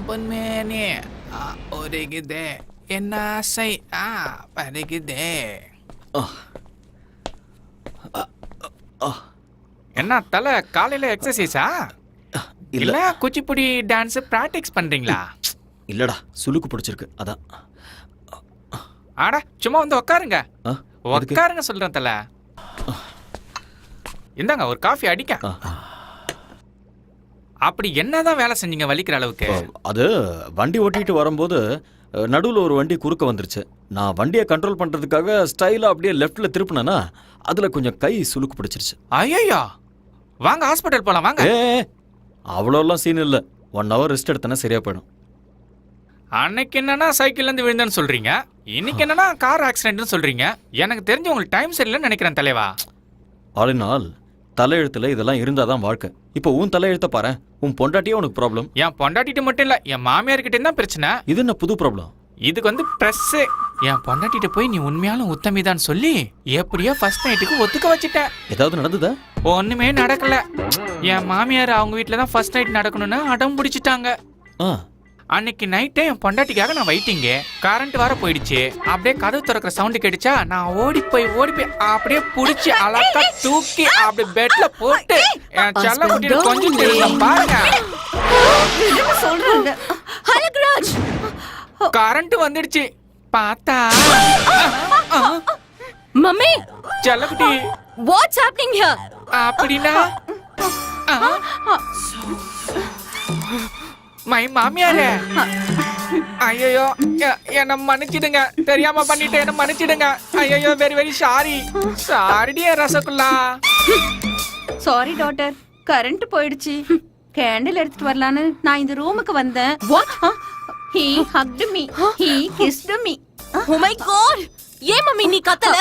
பொன்மேனே ஒருகுதே என்ன ஆசை பருகுதே. என்ன தலை காலையில எக்ஸசைஸா இல்ல குச்சிப்புடி டான்ஸ் பிராக்டிஸ் பண்றீங்களா? இல்லடா சுளுக்கு பிடிச்சிருக்கு அதான். ஆடா சும்மா வந்து உட்காருங்க. எதுக்கு? உட்காருங்க சொல்றேன் தல. இந்தாங்க ஒரு காஃபி அடிக்க. அப்படி என்னதான் வேலை செஞ்சீங்க வலிக்கிற அளவுக்கு? அது வண்டி ஓட்டிட்டு வரும்போது நடுவில் ஒரு வண்டி குறுக்க வந்துருச்சு. நான் வண்டியை கண்ட்ரோல் பண்றதுக்காக ஸ்டைலா அப்படியே லெஃப்ட்ல திருப்பினேன்னா அதுல கொஞ்சம் கை சுளுக்கு பிடிச்சிருச்சு. ஐயோ வாங்க ஹாஸ்பிட்டல் போலாம் வாங்க. அவ்வளோலாம் சீன் இல்லை. 1 hour ரெஸ்ட் எடுத்தனா சரியா போயிடும். அன்னைக்கு என்னன்னா சைக்கிள்ல இருந்து விழுந்தேன்னு சொல்றீங்க, இன்னைக்கு என்னன்னா கார் ஆக்சிடென்ட்னு சொல்றீங்க. எனக்கு தெரிஞ்சு உங்களுக்கு டைம் சரியில்லைன்னு நினைக்கிறேன் தலைவா. ஆல் இன் ஆல் தலையெழுத்துல இதெல்லாம் இருந்தாதான் வாழ்க்கை. இப்போ உன் தலையெழுத்த பாரு, உன் பொண்டாட்டியே உனக்கு ப்ராப்ளம். என் பொண்டாட்டிட்டு மட்டும் இல்ல, என் மாமியார்கிட்ட தான் பிரச்சனை. இது என்ன புது ப்ராப்ளம்? இதுக்கு வந்து பிரஸ். என் பொண்டாட்டிட்ட போய் நீ உண்மையாலும் உத்தமிதான் சொல்லி எப்படியோ ஃபர்ஸ்ட் நைட்டுக்கு ஒத்துக்க வச்சுட்டேன். ஏதாவது நடந்ததா? ஒண்ணுமே நடக்கல. என் மாமியார் அவங்க வீட்டுல தான் ஃபர்ஸ்ட் நைட் நடக்கணும்னு அடம் பிடிச்சிட்டாங்க. அன்னைக்கு நைட்டே என் பொண்டாட்டிக்காக நான் வெயிட்டிங்க. கரண்ட் வர போயிடுச்சு. அப்படியே கதவு திறக்கிற சவுண்டு கேட்டுச்சா, நான் ஓடி போய் அப்படியே புடிச்சு அழகா தூக்கி அப்படியே பெட்ல போட்டு என் செல்ல குட்டியில கொஞ்சம் தெரியும் பாருங்க. சொல்றாங்க கரண்ட் வந்துடுச்சு. பார்த்தா மம்மி செல்லக்குட்டி வாட்ஸ் ஹேப்பனிங் ஹியர்? அப்படின்னா மை மாமியாரே, ஐயோ என்ன மன்னிச்சிடுங்க, தெரியாம பண்ணிட்டு என்ன மன்னிச்சிடுங்க. ஐயோ வெரி வெரி சாரி. சாரிடியே ரசகுல்லா. சாரி டாட்டர், கரண்ட் போயிடுச்சு. கேண்டில் எடுத்துட்டு வரலான்னு நான் இந்த ரூமுக்கு வந்தேன். He hugged me. He kissed me. Oh my god! ஏன் மம்மி நீ கத்தல?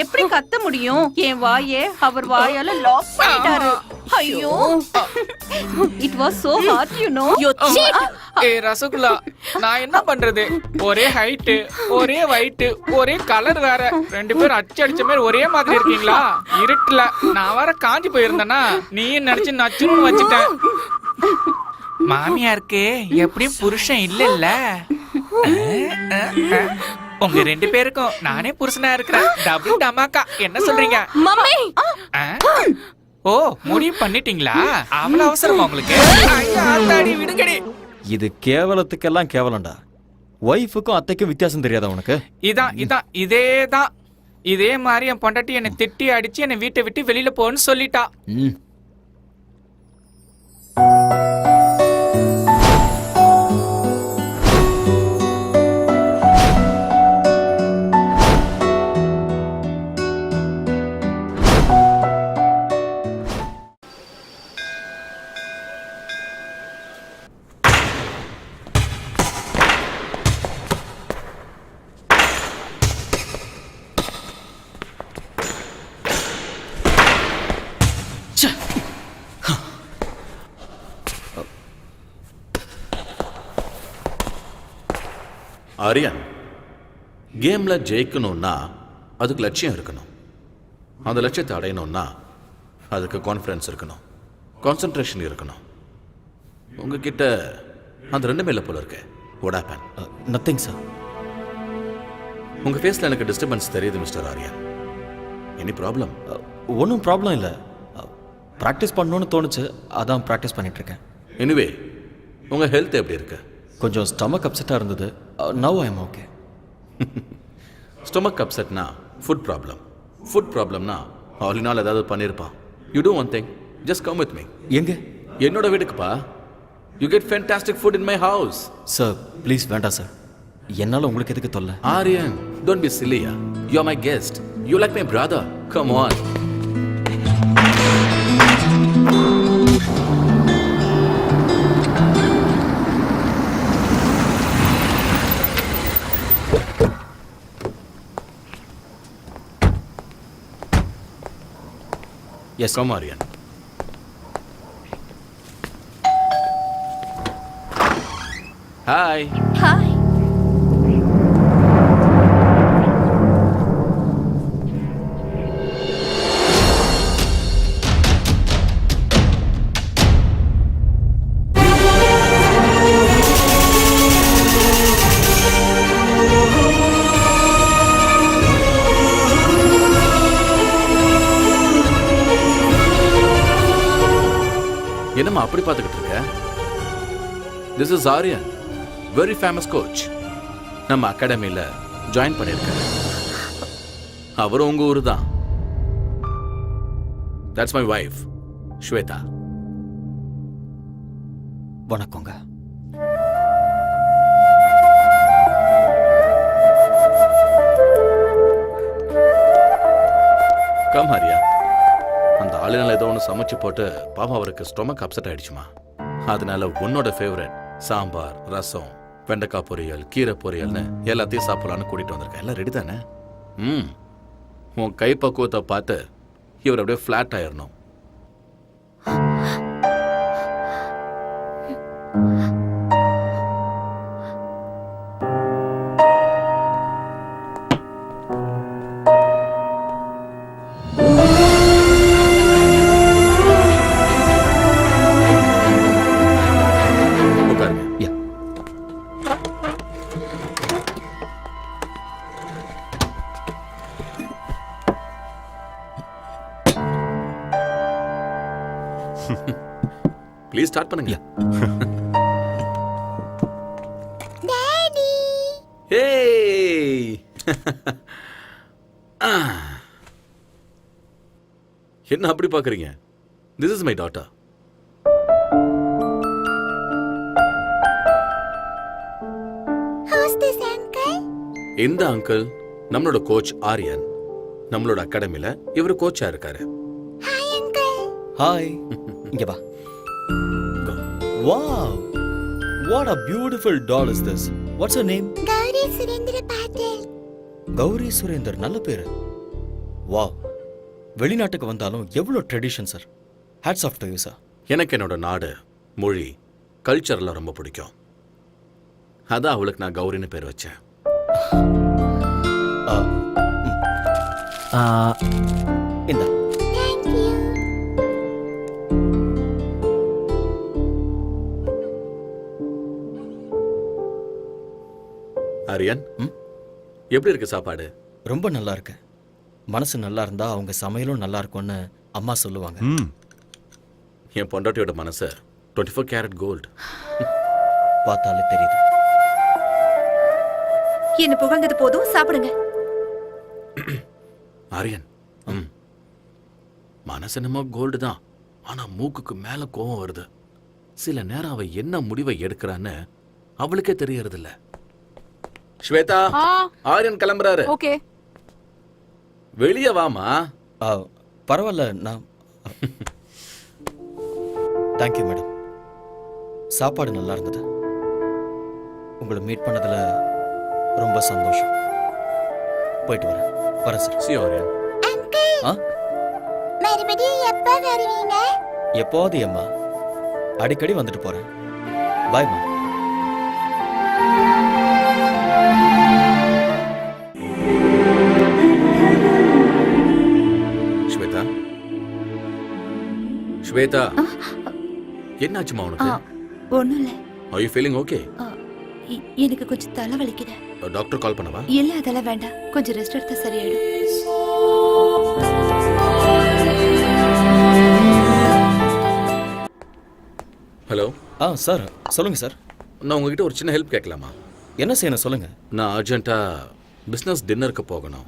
எப்படி கத்த முடியும்? என் வாயே அவர் வாயால லாக் பண்ணிட்டாரு. ஐயோ, it was so hard, you know. You cheat! Rasgulla, நான் என்ன பண்றது? ஒரே ஹைட், ஒரே weight, ஒரே கலர் வேற. 2 பேரும் அடிச்ச மாதிரி ஒரே மாதிரி இருக்கீங்களா? இருட்டுல நான் வேற காஞ்சி போயிருந்தேனா, நீ நினைச்சு நச்சுன்னு வச்சுட்டேன். மாமியாருக்கு எப்படியும் புருஷன் இல்ல. உங்க 2 பேருக்கும் நானே புருஷனா இருக்கிறேன். டபுள் டமாக்கா. என்ன சொல்றீங்க மம்மி? ஓ முடிவு பண்ணிட்டீங்களா? அவ்வளவு அவசரமா உங்களுக்கு? விடுங்கடி. இது கேவலத்துக்கெல்லாம் கேவலம்டா. ஒய்ஃபுக்கும் அத்தைக்கும் வித்தியாசம் தெரியாதா உனக்கு? இதேதான். இதே மாதிரி என் பொண்டாட்டி என்னை திட்டி அடிச்சு என்னை வீட்டை விட்டு வெளியில போன்னு சொல்லிட்டா. ஆரியன், கேம்ல ஜெயிக்கணும்னா அதுக்கு லட்சியம் இருக்கணும். அந்த லட்சியத்தை அடையணும்னா அதுக்கு கான்ஃபிடன்ஸ் இருக்கணும், கான்சென்ட்ரேஷன் இருக்கணும். உங்ககிட்ட அந்த 2மே இல்லை போல இருக்கு. What happen? Nothing sir. உங்க ஃபேஸ்ல எனக்கு டிஸ்டர்பன்ஸ் தெரியுது மிஸ்டர் ஆரியன். Any problem? ஒன்றும் ப்ராப்ளம் இல்லை. ப்ராக்டிஸ் பண்ணணும்னு தோணுச்சு, அதான் ப்ராக்டிஸ் பண்ணிட்டு இருக்கேன். எனிவே, உங்க ஹெல்த் எப்படி இருக்கு? கொஞ்சம் ஸ்டமக் அப்செட்டாக இருந்தது. Now I am okay. Stomach அப்செட்னா ஃபுட் ப்ராப்ளம். ஃபுட் ப்ராப்ளம்னா ஆல் இன் ஆல் ஏதாவது பண்ணியிருப்பான். You do one thing, just come with me. எங்க? என்னோட வீட்டுக்குப்பா. You get fantastic food in my house. Sir please வேண்டாம் சார். என்னால் உங்களுக்கு எதுக்கு தொல்லை? ஆரியன், டோன்ட் பி சில்லியா. You are my guest. You like my brother. Come on. Yes, come Aryan. Hi. Hi. என்னம்மா அப்படி பார்த்துக்கிட்டு இருக்க? This is Aryan, very famous coach. நம்ம அகாடமியில் ஜாயின் பண்ணியிருக்காரு. அவரும் உங்க ஊர் தான். That's my wife Shweta. வணக்கங்க. கம் ஹரியா. அந்த ஆளுநர் ஏதோ ஒன்று சமைச்சு போட்டு பாவம் அவருக்கு ஸ்டொமக் அப்செட் ஆயிடுச்சுமா. அதனால உன்னோட ஃபேவரட் சாம்பார், ரசம், வெண்டைக்காய் பொரியல், கீரை பொரியல்னு எல்லாத்தையும் சாப்பிடலான்னு கூட்டிட்டு வந்திருக்கேன். எல்லாம் ரெடி தானே? உன் கை பக்குவத்தை பார்த்து இவர் அப்படியே ஃப்ளாட் ஆயிடணும். உட்காருங்க. யா. ப்ளீஸ் ஸ்டார்ட் பண்ணுங்க. ஏய் என்ன அப்படி பார்க்கறீங்க? This is my daughter. இந்த அங்கிள் நம்மளோட கோச் ஆரியன். நம்மளோட அகாடமில இவர் கோச்சா இருக்காரு. ஹாய். இங்க வா. Wow, what a beautiful doll is this. What's her name? Gauri Surendra Patil. Gauri Surender, நல்ல பேரு. வாவ், வெளிநாட்டுக்கு வந்தாலும் எவ்வளோ tradition sir. Hats off to you sir. எனக்கு என்னோட நாடு, மொழி, கல்ச்சர்லாம் ரொம்ப பிடிக்கும். அதான் அவளுக்கு நான் கௌரின்னு பேர் வச்சேன். இந்த ஆரியன், எப்படி இருக்கு சாப்பாடு? ரொம்ப நல்லா இருக்கு. மனசு நல்லா இருந்தா அவங்க சமையலும் நல்லா இருக்கும்னு அம்மா சொல்லுவாங்க. என் பொண்டாட்டியோட மனசு 24 கேரட் கோல்டு. பார்த்தாலே தெரியுது. என்ன புகழ்ந்தது போதும், சாப்பிடுங்க. ஆரியன், மனசு என்னமோ கோல்டு தான், ஆனா மூக்குக்கு மேல கோவம் வருது. சில நேரம் அவ என்ன முடிவை எடுக்கிறான்னு அவளுக்கே தெரியறது இல்ல. ஸ்வேதா, ஆரியன் கிளம்புறாரு. ஓகே. வெளியே வாமா. பரவாயில்ல, நான் தேங்க்யூ மேடம். சாப்பாடு நல்லா இருந்தது. உங்களை மீட் பண்ணதுல ரொம்ப சந்தோஷம். போயிட்டு வரேன் சார். சி ஆரியன். மறுபடியும் எப்ப வருவீங்க? எப்போது அம்மா, அடிக்கடி வந்துட்டு போறேன். பாய்மா. ஸ்வேதா, ஸ்வேதா, என்னாச்சுமா உனக்கு? ஒண்ணும் இல்ல. Are you feeling okay? எனக்கு கொஞ்சம் தலை வலிக்குது. டாக்டர் கால் பண்ணவா? இல்ல, அதெல்லாம் வேண்டாம். கொஞ்சம் ரெஸ்ட் எடுத்தா சரியாயிடும். ஹலோ. சார் சொல்லுங்க சார். நான் உங்ககிட்ட ஒரு சின்ன ஹெல்ப் கேட்கலாமா? என்ன செய்யணும் சொல்லுங்க. நான் அர்ஜென்ட்டா பிஸ்னஸ் டின்னருக்கு போகணும்.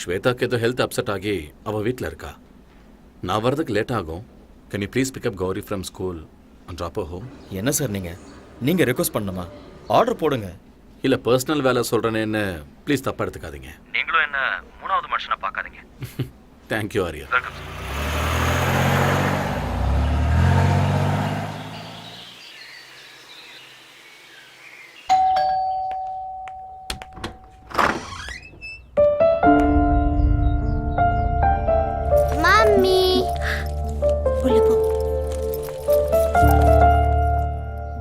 ஸ்வேதாக்கு ஏதோ ஹெல்த் அப்செட் ஆகி அவள் வீட்டில் இருக்கா. நான் வரதுக்கு லேட் ஆகும். Can you please pick up Gauri from school and drop her home? என்ன சார் நீங்க ரெக்வஸ்ட் பண்ணணுமா? ஆர்டர் போடுங்க. இல்லை, பர்சனல் வேலை சொல்கிறேன்னு ப்ளீஸ் தப்பாக எடுத்துக்காதீங்க. நீங்களும் என்ன மூணாவது மனுஷனா பார்க்காதீங்க. தேங்க்யூ ஆரியா. மம்மி, உள்ள போ.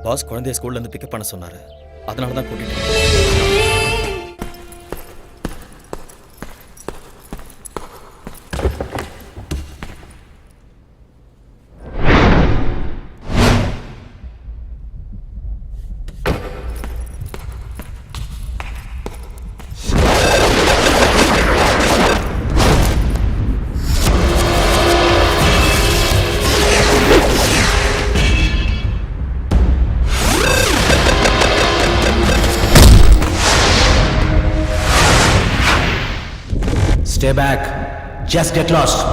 பாஸ் குழந்தைய ஸ்கூல்ல இருந்து பிக்கப் பண்ண சொன்னாரு. அதனால தான் கூட்டிட்டு Stay back. Just get lost.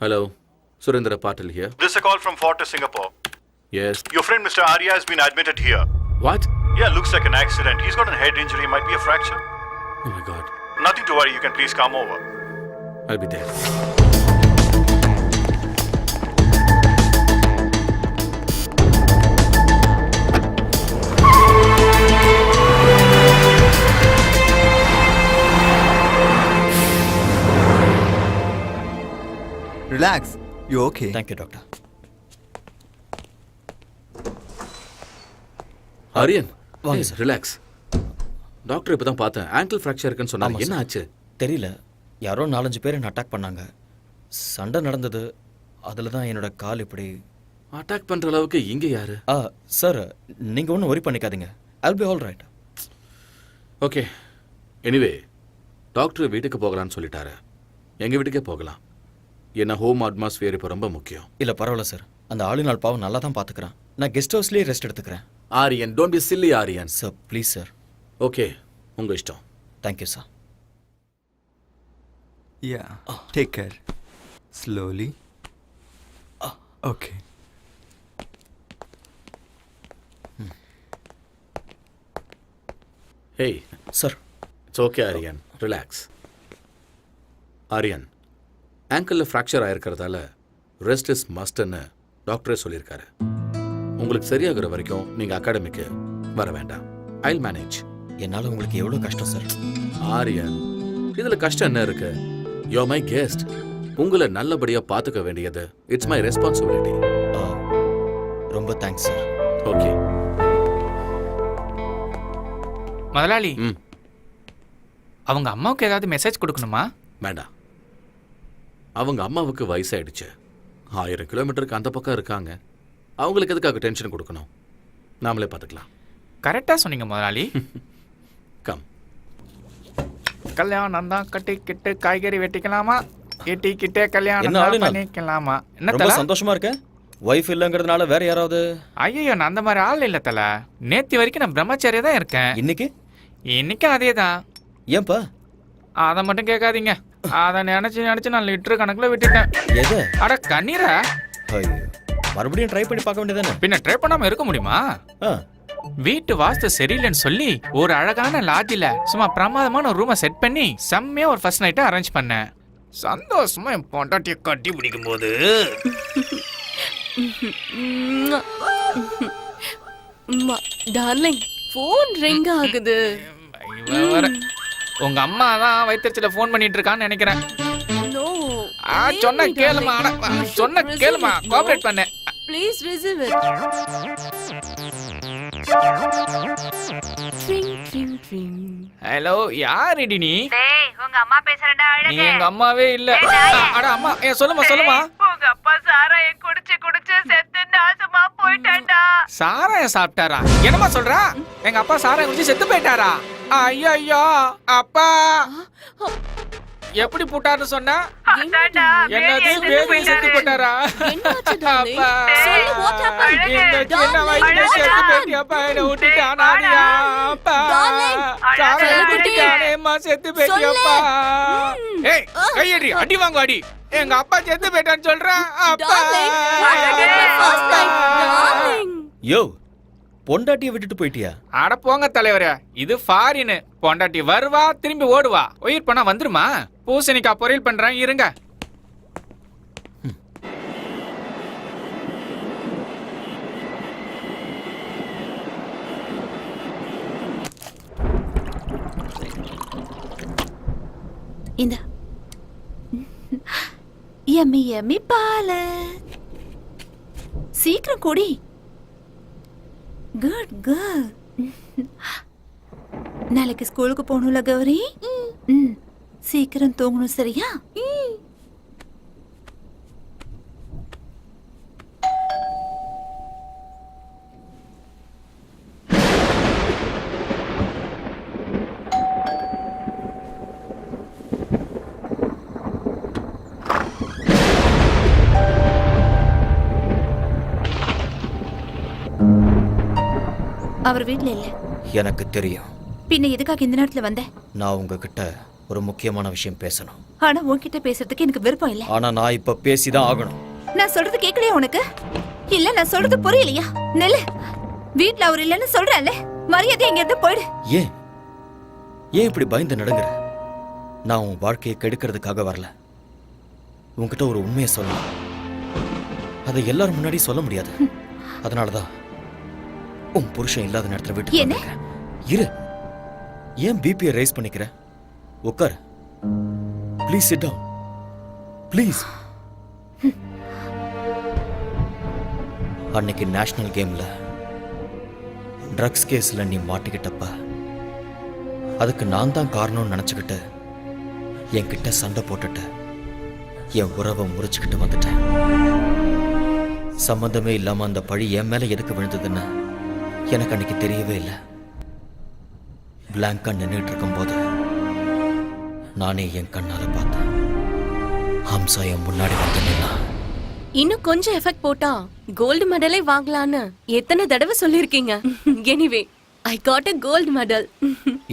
Hello, Surendra Patil here. This is a call from Fortis, Singapore. Yes. Your friend Mr. Arya has been admitted here. What? Yeah, looks like an accident. He's got a head injury, might be a fracture. Oh my God. Nothing to worry, you can please come over. I'll be there. Relax, you okay. Thank you doctor. Aryan, வாங்க hey, sir. Relax. Doctor இப்போ தான் பார்த்தேன். Angle fracture இருக்குன்னு சொன்னாங்க. ஆமாம் என்ன sir. ஆச்சு? தெரியல, யாரோ 4-5 பேர் என்ன அட்டாக் பண்ணாங்க. சண்டை நடந்தது, அதில் தான் என்னோட கால் இப்படி. அட்டாக் பண்ணுற அளவுக்கு இங்கே யாரு? சார், நீங்கள் ஒன்றும் ஒரி பண்ணிக்காதீங்க. I'll be all right. Okay. Anyway doctor வீட்டுக்கு போகலான்னு சொல்லிட்டாரு. எங்கள் வீட்டுக்கே போகலாம். என்ன ஹோம் அட்மாஸ்பியர் இப்போ ரொம்ப முக்கியம். இல்லை பரவாயில்ல சார், அந்த ஆளுநாள் பாவம் நல்லா தான் பார்த்துக்கிறேன். நான் கெஸ்ட் ஹவுஸ்லேயே ரெஸ்ட் எடுத்துக்கிறேன். Aryan, don't B chilli Aryan. Sir please sir. Okay, உங்கள் இஷ்டம். Thank you sir. Yeah, take care. Slowly. Okay. Hey sir. It's okay Aryan, relax. Aryan, ஆங்கிளில் ஃப்ராக்சர் ஆயிருக்கிறதால ரெஸ்ட் இஸ் மஸ்ட்னு டாக்டரே சொல்லியிருக்காரு. உங்களுக்கு சரியாகிற வரைக்கும் நீங்கள் அகாடமிக்கு வர வேண்டாம். ஐல் மேனேஜ். என்னால் உங்களுக்கு எவ்வளோ கஷ்டம் சார். ஆரியன், இதில் கஷ்டம் என்ன இருக்கு? You my guest. உங்களை நல்லபடியாக பார்த்துக்க வேண்டியது இட்ஸ் மை ரெஸ்பான்சிபிலிட்டி. ரொம்ப தேங்க்ஸ் சார். ஓகே. முதலாளி, ம், அவங்க அம்மாவுக்கு ஏதாவது மெசேஜ் கொடுக்கணுமா? வேண்டாம். அவங்க அம்மாவுக்கு வயசாயிடுச்சு. 1000 கிலோமீட்டருக்கு அந்த பக்கம் இருக்காங்க. அவங்களுக்கு எதுக்காக டென்ஷன் கொடுக்கணும்? நாமளே பார்த்துக்கலாம். கரெக்டாக சொன்னீங்க முதலாளி. கம். கல்யாணம் தான் கட்டிக்கிட்டு காய்கறி வெட்டிக்கலாமா? எட்டிக்கிட்டே என்ன கல்யாணம் ஆளுநாள்? பண்ணிக்கலாமா? ரொம்ப என்ன சந்தோஷமா இருக்க. ஒய்ஃப் இல்லைங்கிறதுனால வேற யாராவது? ஐயோ, நான் அந்த மாதிரி ஆள் இல்ல தல. நேத்து வரைக்கும் நான் பிரம்மச்சாரியா தான் இருக்கேன். இன்னைக்கு? இன்னைக்கும் அதே தான். ஏன்பா? அதை மட்டும் கேட்காதீங்க. அதை நினைச்சு நான் லிட்டர் கணக்குல விட்டுட்டேன். எது? அட கண்ணீரா? ஐயோ, மறுபடியும் ட்ரை பண்ணி பார்க்க வேண்டியதானே? பின்ன ட்ரை பண்ணாம இருக்க முடியுமா? வீட்டு வாஸ்து சரியில்லைன்னு சொல்லி ஒரு அழகான லாட்ஜில சும்மா பிரமாதமான ஒரு ரூமை செட் பண்ணி செம்மையா ஒரு ஃபர்ஸ்ட் நைட்டை அரேஞ்ச் பண்ணேன். சந்தோஷமா என் பொண்டாட்டியை கட்டி பிடிக்கும் போது டார்லிங், ஃபோன் ரிங் ஆகுது. உங்க அம்மா தான் வயிற்றுல ஃபோன் பண்ணிட்டு இருக்கான்னு நினைக்கிறேன். சொன்ன கேளுமா, சொன்ன கேளுமா, கோஆபரேட் பண்ண. Please receive it. ஹலோ, யார் இடி நீ? டேய், உங்க அம்மா பேசுறடா. நீ எங்க அம்மாவே இல்ல. அட அம்மா, சொல்லுமா. உங்க அப்பா சாராயம் குடிச்சு செத்து நாசமா போயிட்டான்டா. சாராயம் சாப்பிட்டாரா? என்னமா சொல்றா? எங்க அப்பா சாராயம் குடிச்சு செத்து போயிட்டாரா? ஐயோ, அப்பா எப்படி போட்டாருன்னு சொன்னா? என்னது, வேதியை செத்து போட்டாரா? அப்பா, சின்ன வயசுல செத்து போயிட்டியாப்பா, என்னை விட்டுட்டானாடியா? அப்பா, சாராயம் குடிச்சிட்டானேம்மா, செத்து போயிட்டியாப்பா. ஏய், கையடி, அடி வாங்க அடி. எங்க அப்பா செத்து போயிட்டான்னு சொல்றேன். அப்பா. யோ, பொண்டாட்டியை விட்டுட்டு போயிட்டியா? அட போங்க தலைவரே, இது ஃபாரின். பொண்டாட்டி வருவா, திரும்பி ஓடுவா. உயிர் பண்ணா வந்துருமா? பூசணிக்காய் பொரியல் பண்றேன், இருங்க. இந்த யம்மி யம்மி பால சீக்கிரம் குடி. Good good. நாளைக்கு ஸ்கூலுக்கு போகணும்ல கௌரி? சீக்கிரம் தூங்கணும், சரியா? அவர் வீட்ல இல்ல. எனக்கு தெரியும். பின்ன எதுக்காக இந்த நேரத்துல வந்த? நான் உங்ககிட்ட ஒரு முக்கியமான விஷயம் பேசணும். ஆனா உன்கிட்ட பேசுறதுக்கு எனக்கு விருப்பம் இல்ல. ஆனா நான் இப்ப பேசிதான் ஆகணும். நான் சொல்றது கேட்கலையா உனக்கு? இல்ல, நான் சொல்றது புரியலையா? நெல்லு, வீட்ல அவர் இல்லன்னு சொல்றேன்ல, மரியாதை எங்க இருந்து போயிடு. ஏன் இப்படி பயந்து நடுங்குற? நான் உன் வாழ்க்கையை கெடுக்கிறதுக்காக வரல. உன்கிட்ட ஒரு உண்மையை சொல்லணும். அதை எல்லாரும் முன்னாடி சொல்ல முடியாது. அதனாலதான் உன் புருஷன் இல்லாத நேரத்துல விட்டு என்ன? இரு. ஏன் பிபியை ரைஸ் பண்ணிக்கிற? உட்கார். Please sit down. ப்ளீஸ். அன்னைக்கு நேஷனல் கேம்ல ட்ரக்ஸ் கேஸ்ல நீ மாட்டிக்கிட்டப்ப அதுக்கு நான் தான் காரணம்னு நினைச்சுக்கிட்டு என்கிட்ட சண்டை போட்டுட்டு என் உறவை முறிச்சுக்கிட்டு வந்துட்டேன். சம்பந்தமே இல்லாம அந்த பழி என் மேல எதுக்கு விழுந்ததுன்னு எனக்கு அன்னைக்கு தெரியவே இல்லை. பிளாங்கா நின்றுட்டு இருக்கும் போது நானே என் கண்ணால பார்த்தேன். ஹம்சா என் முன்னாடி வந்து நின்னா. இன்னும் கொஞ்சம் எஃபெக்ட் போட்டா கோல்டு மெடலே வாங்கலான்னு எத்தனை தடவை சொல்லிருக்கீங்க. Anyway, I got a gold medal.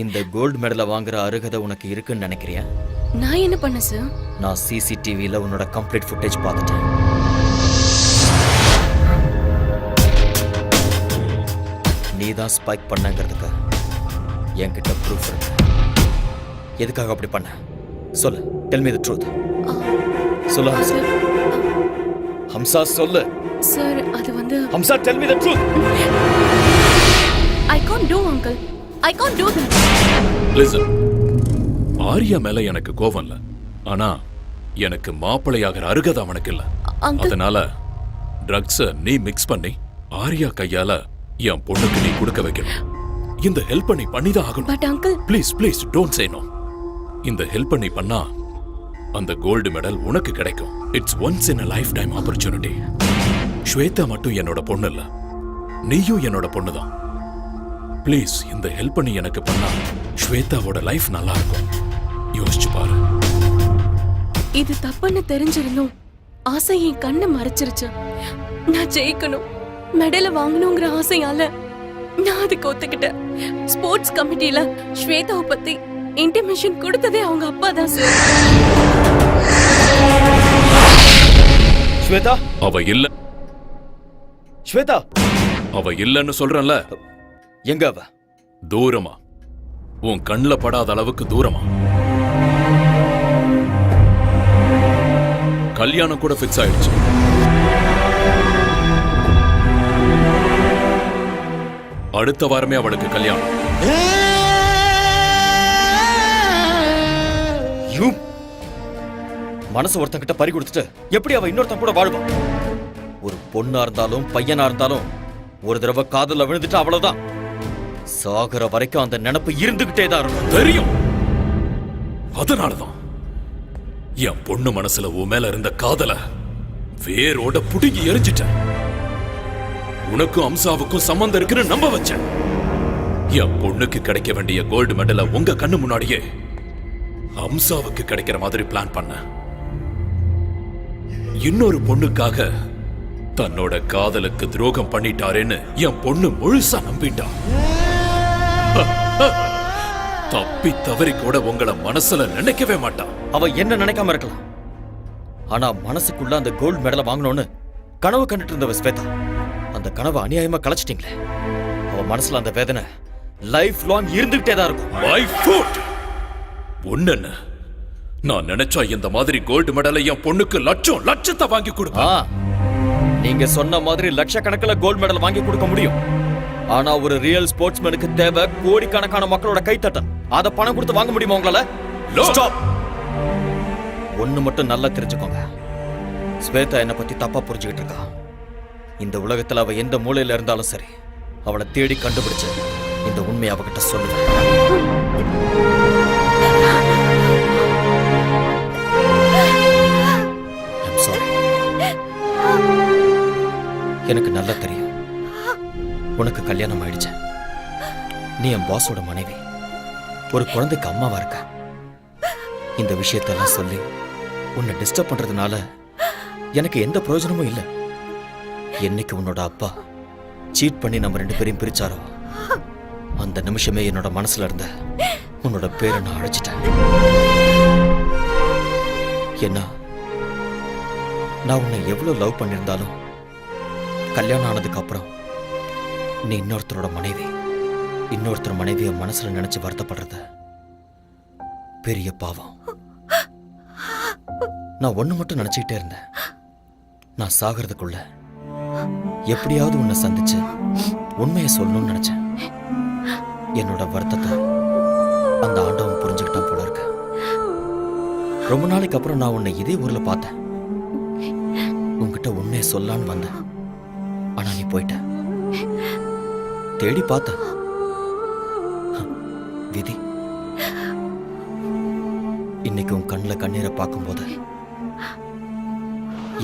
இந்த கோல்டு மெடலை வாங்குற அருகதை உனக்கு இருக்குன்னு நினைக்கிறியா? நான் என்ன பண்ண சார்? நான் சிசிடிவில உன்னோட கம்ப்ளீட் ஃபுட்டேஜ் பார்த்துட்டேன். நீ தான் ஸ்பைக் பண்ணங்கிறதுக்கு என்கிட்ட ப்ரூஃப் இருக்கு. எதுக்காக அப்படி பண்ண? சொல்லு. Tell me the truth. சொல்லு ஹம்சா. ஹம்சா சொல்லு. சார், அது வந்து Hamsa, tell me the truth. I can't do, uncle. I can't do that. Listen. Aarya மேல எனக்கு கோவம் இல்ல. ஆனா எனக்கு மாப்பிளையாகிற அருகதை அவனுக்கு இல்ல. அதனால ட்ரக்ஸ நீ மிக்ஸ் பண்ணி ஆரியா கையால என் பொண்ணுக்கு நீ கொடுக்க வைக்கணும். இந்த ஹெல்ப் நீ பண்ணிதான் ஆகணும். But uncle, please don't say no. இந்த ஹெல்ப் நீ பண்ணா அந்த கோல்டு மெடல் உனக்கு கிடைக்கும். It's once in a lifetime opportunity. ஸ்வேதா மட்டும் என்னோட பொண்ணு இல்ல, நீயும் என்னோட பொண்ணு தான். ப்ளீஸ் இந்த ஹெல்ப் நீ எனக்கு பண்ணா ஸ்வேதாவோட லைஃப் நல்லா இருக்கும். யோசிச்சு பாரு. இது தப்புன்னு தெரிஞ்சிருந்தும் ஆசை என் கண்ணை மறைச்சிருச்சு. நான் ஜெயிக்கணும், மெடலை வாங்கணுங்கிற ஆசையால நான் அதுக்கு ஒத்துக்கிட்டேன். ஸ்போர்ட்ஸ் கமிட்டில ஸ்வேதாவை பத்தி இன்டிமேஷன் கொடுத்ததே அவங்க அப்பா தான் சார். ஸ்வேதா, அவ இல்ல, ஸ்வேதா அவ இல்லன்னு சொல்றேன்ல. எங்க அவ? தூரமா, உன் கண்ணுல படாத அளவுக்கு தூரமா. கல்யாணம் கூட ஃபிக்ஸ் ஆயிடுச்சு. அடுத்த வாரமே அவளுக்கு கல்யாணம். மனசு ஒருத்தங்கிட்ட பறி கொடுத்துட்டு எப்படி அவ இன்னொருத்தன் கூட வாழ்வா? ஒரு பொண்ணா இருந்தாலும் பையனா இருந்தாலும் ஒரு தடவை காதல விழுந்துட்டு அவ்வளவுதான். சாகர வரைக்கும் அந்த நினைப்பு இருந்துகிட்டே தான் இருக்கும். தெரியும். அதனாலதான் என் பொண்ணு மனசுல உன் மேல இருந்த காதல வேரோட புடுங்கி எரிஞ்சிட்டேன். உனக்கும் அம்சாவுக்கும் சம்பந்தம் இருக்குன்னு நம்ப வச்சேன். என் பொண்ணுக்கு கிடைக்க வேண்டிய கோல்டு மெடலை உங்க கண்ணு முன்னாடியே அம்சாவுக்கு கிடைக்கிற மாதிரி பிளான் பண்ண. இன்னொரு பொண்ணுக்காக தன்னோட காதலுக்கு துரோகம் பண்ணிட்டாரேன்னு என் பொண்ணு முழுசா நம்பிட்டா. தப்பி தவறி கூட உங்களை மனசுல நினைக்கவே மாட்டா. அவ என்ன நினைக்காம இருக்கலாம், ஆனா மனசுக்குள்ள அந்த கோல்டு மெடலை வாங்கணும்னு கனவு கண்டுட்டு இருந்தவ ஸ்வேதா. அந்த கனவை அநியாயமா கலைச்சிட்டீங்களே. அவ மனசுல அந்த வேதனை லைஃப் லாங் இருந்துகிட்டே தான் இருக்கும். My foot. ஒண்ணு, நான் நினைச்சா இந்த மாதிரி கோல்டு மெடலை என் பொண்ணுக்கு லட்சத்தை வாங்கி கொடுப்பேன். நீங்க சொன்ன மாதிரி லட்சக்கணக்கில் கோல்டு மெடல் வாங்கி கொடுக்க முடியும். ஆனா ஒரு ரியல் ஸ்போர்ட்ஸ்மேனுக்கு தேவை கோடிக்கணக்கான மக்களோட கைத்தட்டல். அத பணம் கொடுத்து வாங்க முடியுமா உங்களால? ஸ்டாப். ஒண்ணு மட்டும் நல்லா தெரிஞ்சுக்கோங்க, ஸ்வேதா என்னை பத்தி தப்பா புரிஞ்சுக்கிட்டு இருக்கா. இந்த உலகத்துல அவ எந்த மூலையில இருந்தாலும் சரி, அவளை தேடி கண்டுபிடிச்சு இந்த உண்மையை அவகிட்ட சொல்லுவேன். எனக்கு நல்லா தெரியும் உனக்கு கல்யாணம் ஆயிடுச்சு. நீ என் பாஸோட மனைவி, ஒரு குழந்தைக்கு அம்மாவா இருக்க. இந்த விஷயத்தெல்லாம் சொல்லி உன்னை டிஸ்டர்ப் பண்றதுனால எனக்கு எந்த பிரயோஜனமும் இல்லை. என்னைக்கு உன்னோட அப்பா சீட் பண்ணி நம்ம 2 பேரையும் பிரிச்சாரோ அந்த நிமிஷமே என்னோட மனசுல இருந்த உன்னோட பேரை நான் அழைச்சிட்டேன். என்ன, நான் உன்னை எவ்வளவு லவ் பண்ணியிருந்தாலும் கல்யாணம் ஆனதுக்கு அப்புறம் நீ இன்னொருத்தரோட மனைவி, இன்னொருத்தர் மனைவியை மனசுல நினைச்சு வருத்தப்படுறது பெரிய பாவம். நான் ஒண்ணு மட்டும் நினைச்சுக்கிட்டே இருந்தேன், நான் சாகிறதுக்குள்ள எப்படியாவது உன்னை சந்திச்சு உண்மையை சொல்லணும்னு நினைச்சேன். என்னோட வருத்தத்தை அந்த ஆண்டவன் புரிஞ்சுக்கிட்டான் போல இருக்கு. ரொம்ப நாளைக்கு அப்புறம் நான் உன்னை இதே ஊர்ல பார்த்தேன். உன்கிட்ட உண்மையை சொல்லான்னு வந்தேன், ஆனா நீ போயிட்ட. தேடி பார்த்த விதி. இன்னைக்கு உன் கண்ணுல கண்ணீரை பார்க்கும்போது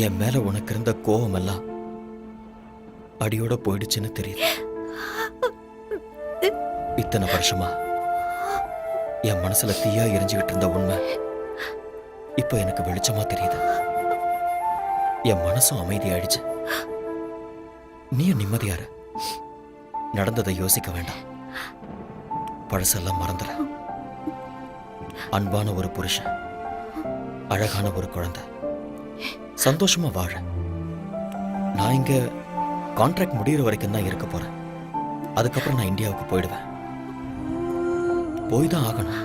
என் மேல உனக்கு இருந்த கோபம் எல்லாம் அடியோட போயிடுச்சுன்னு தெரியுது. இத்தனை வருஷமா என் மனசுல தீயா எரிஞ்சுக்கிட்டு இருந்த உண்மை இப்ப எனக்கு வெளிச்சமா தெரியுது. என் மனசும் அமைதியாயிடுச்சு. நீயும் நிம்மதியாரு. நடந்ததை யோசிக்க வேண்டாம், பழசெல்லாம் மறந்துற. அன்பான ஒரு புருஷன், அழகான ஒரு குழந்தை, சந்தோஷமா வாழ. நான் இங்க கான்ட்ராக்ட் முடிகிற வரைக்கும் தான் இருக்க போறேன். அதுக்கப்புறம் நான் இந்தியாவுக்கு போயிடுவேன். போய் தான் ஆகணும்.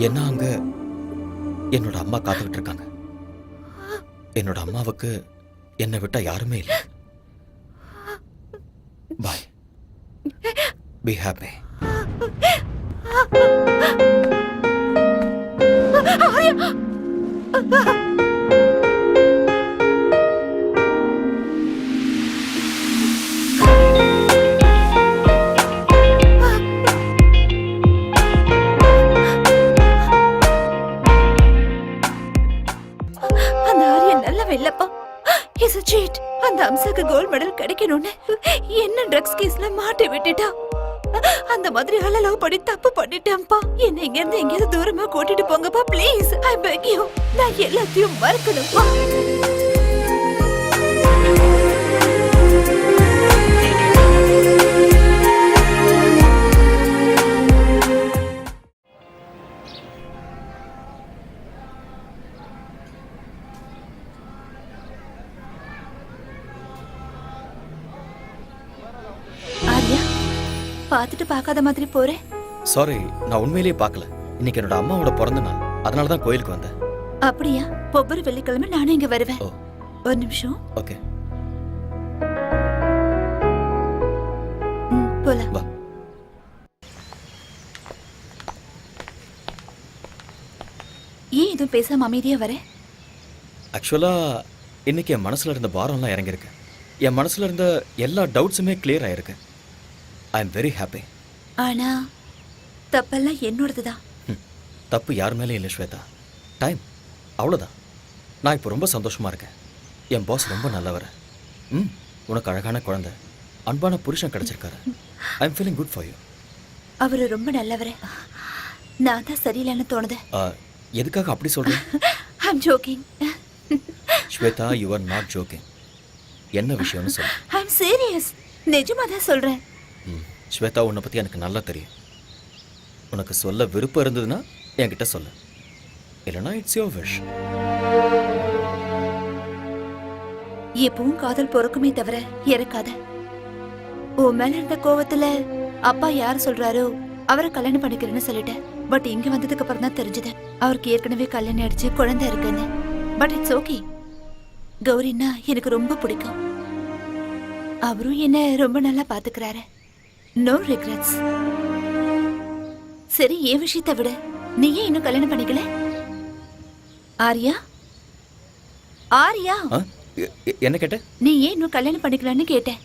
என்ன, அங்க என்னோட அம்மா காத்துக்கிட்டு இருக்காங்க. என்னோட அம்மாவுக்கு என்னை விட்டா யாருமே இல்லை. பாய். Be happy. அந்த ஆரியன் நல்ல வெள்ளப்பா. He's a cheat. அந்த அம்சாக்கு கோல்ட் மெடல் கிடைக்கணும்னு என்ன ட்ரக்ஸ் கேஸ்ல மாட்டி விட்டுட்டா. அந்த மாதிரி ஆள லவ் பண்ணி தப்பு பண்ணிட்டேன்ப்பா. என்ன இங்க இருந்து எங்கேயாவது தூரமா கூட்டிட்டு போங்கப்பா ப்ளீஸ். I peg you. நான் எல்லாத்தையும் மறக்கணும்ப்பா. ஆர்யா, பார்த்துட்டு பார்க்காத மாதிரி போறேன். சாரி, நான் உண்மையிலேயே பார்க்கல. இன்னைக்கு என்னோட அம்மாவோட பிறந்த நாள், அதனால தான் கோயிலுக்கு வந்தேன். அப்படியா? ஒவ்வொரு வெள்ளிக்கிழமை நானும் இங்க வருவேன். ஓ. ஒரு நிமிஷம். ஓகே, போலாம். வா. ஏன் இதுவும் பேசாம அமைதியா வர? ஆக்சுவலா இன்னைக்கு என் மனசுல இருந்த பாரம்லாம் இறங்கியிருக்கு. என் மனசுல இருந்த எல்லா டவுட்ஸுமே கிளியர் ஆயிருக்கு. I am very happy. ஆனா தப்பெல்லாம் என்னோடதுதான். தப்பு யார் மேலேயும் இல்லை ஸ்வேதா. டைம், அவ்வளோதான். நான் இப்போ ரொம்ப சந்தோஷமா இருக்கேன். என் பாஸ் ரொம்ப நல்லவர். உனக்கு அழகான குழந்தை, அன்பான புருஷன் கிடைச்சிருக்காரு. I am feeling good for you. அவரு ரொம்ப நல்லவரே. நான் தான் சரியில்லைன்னு தோணுது. எதுக்காக அப்படி சொல்றேன்? I am joking. Shweta, you are not joking. என்ன விஷயம்னு சொல்லு. I am serious. நிஜமா தான் சொல்றேன். ஸ்வேதா, உன்னை பற்றி எனக்கு நல்லா தெரியும். உனக்கு சொல்ல விருப்பம் இருந்ததுன்னா என்கிட்ட சொல்லு, இல்லைனா இட்ஸ் யோர் விஷ். எப்பவும் காதல் பொறுக்குமே தவிர இறக்காத. உன் மேல இருந்த கோவத்துல அப்பா யார் சொல்றாரோ அவரை கல்யாணம் பண்ணிக்கிறேன்னு சொல்லிட்டேன். பட் இங்க வந்ததுக்கு அப்புறம் தான் தெரிஞ்சது அவருக்கு ஏற்கனவே கல்யாணம் ஆயிடுச்சு, குழந்தை இருக்குன்னு. But it's okay. கௌரின்னா எனக்கு ரொம்ப பிடிக்கும். அவரும் என்ன ரொம்ப நல்லா பாத்துக்கிறாரு. No regrets. சரி, என் விஷயத்தை விட நீ ஏன் இன்னும் கல்யாணம் பண்ணிக்கல? ஆர்யா, ஆர்யா, என்ன கேட்ட? நீ ஏன் இன்னும் கல்யாணம் பண்ணிக்கலான்னு கேட்டேன்.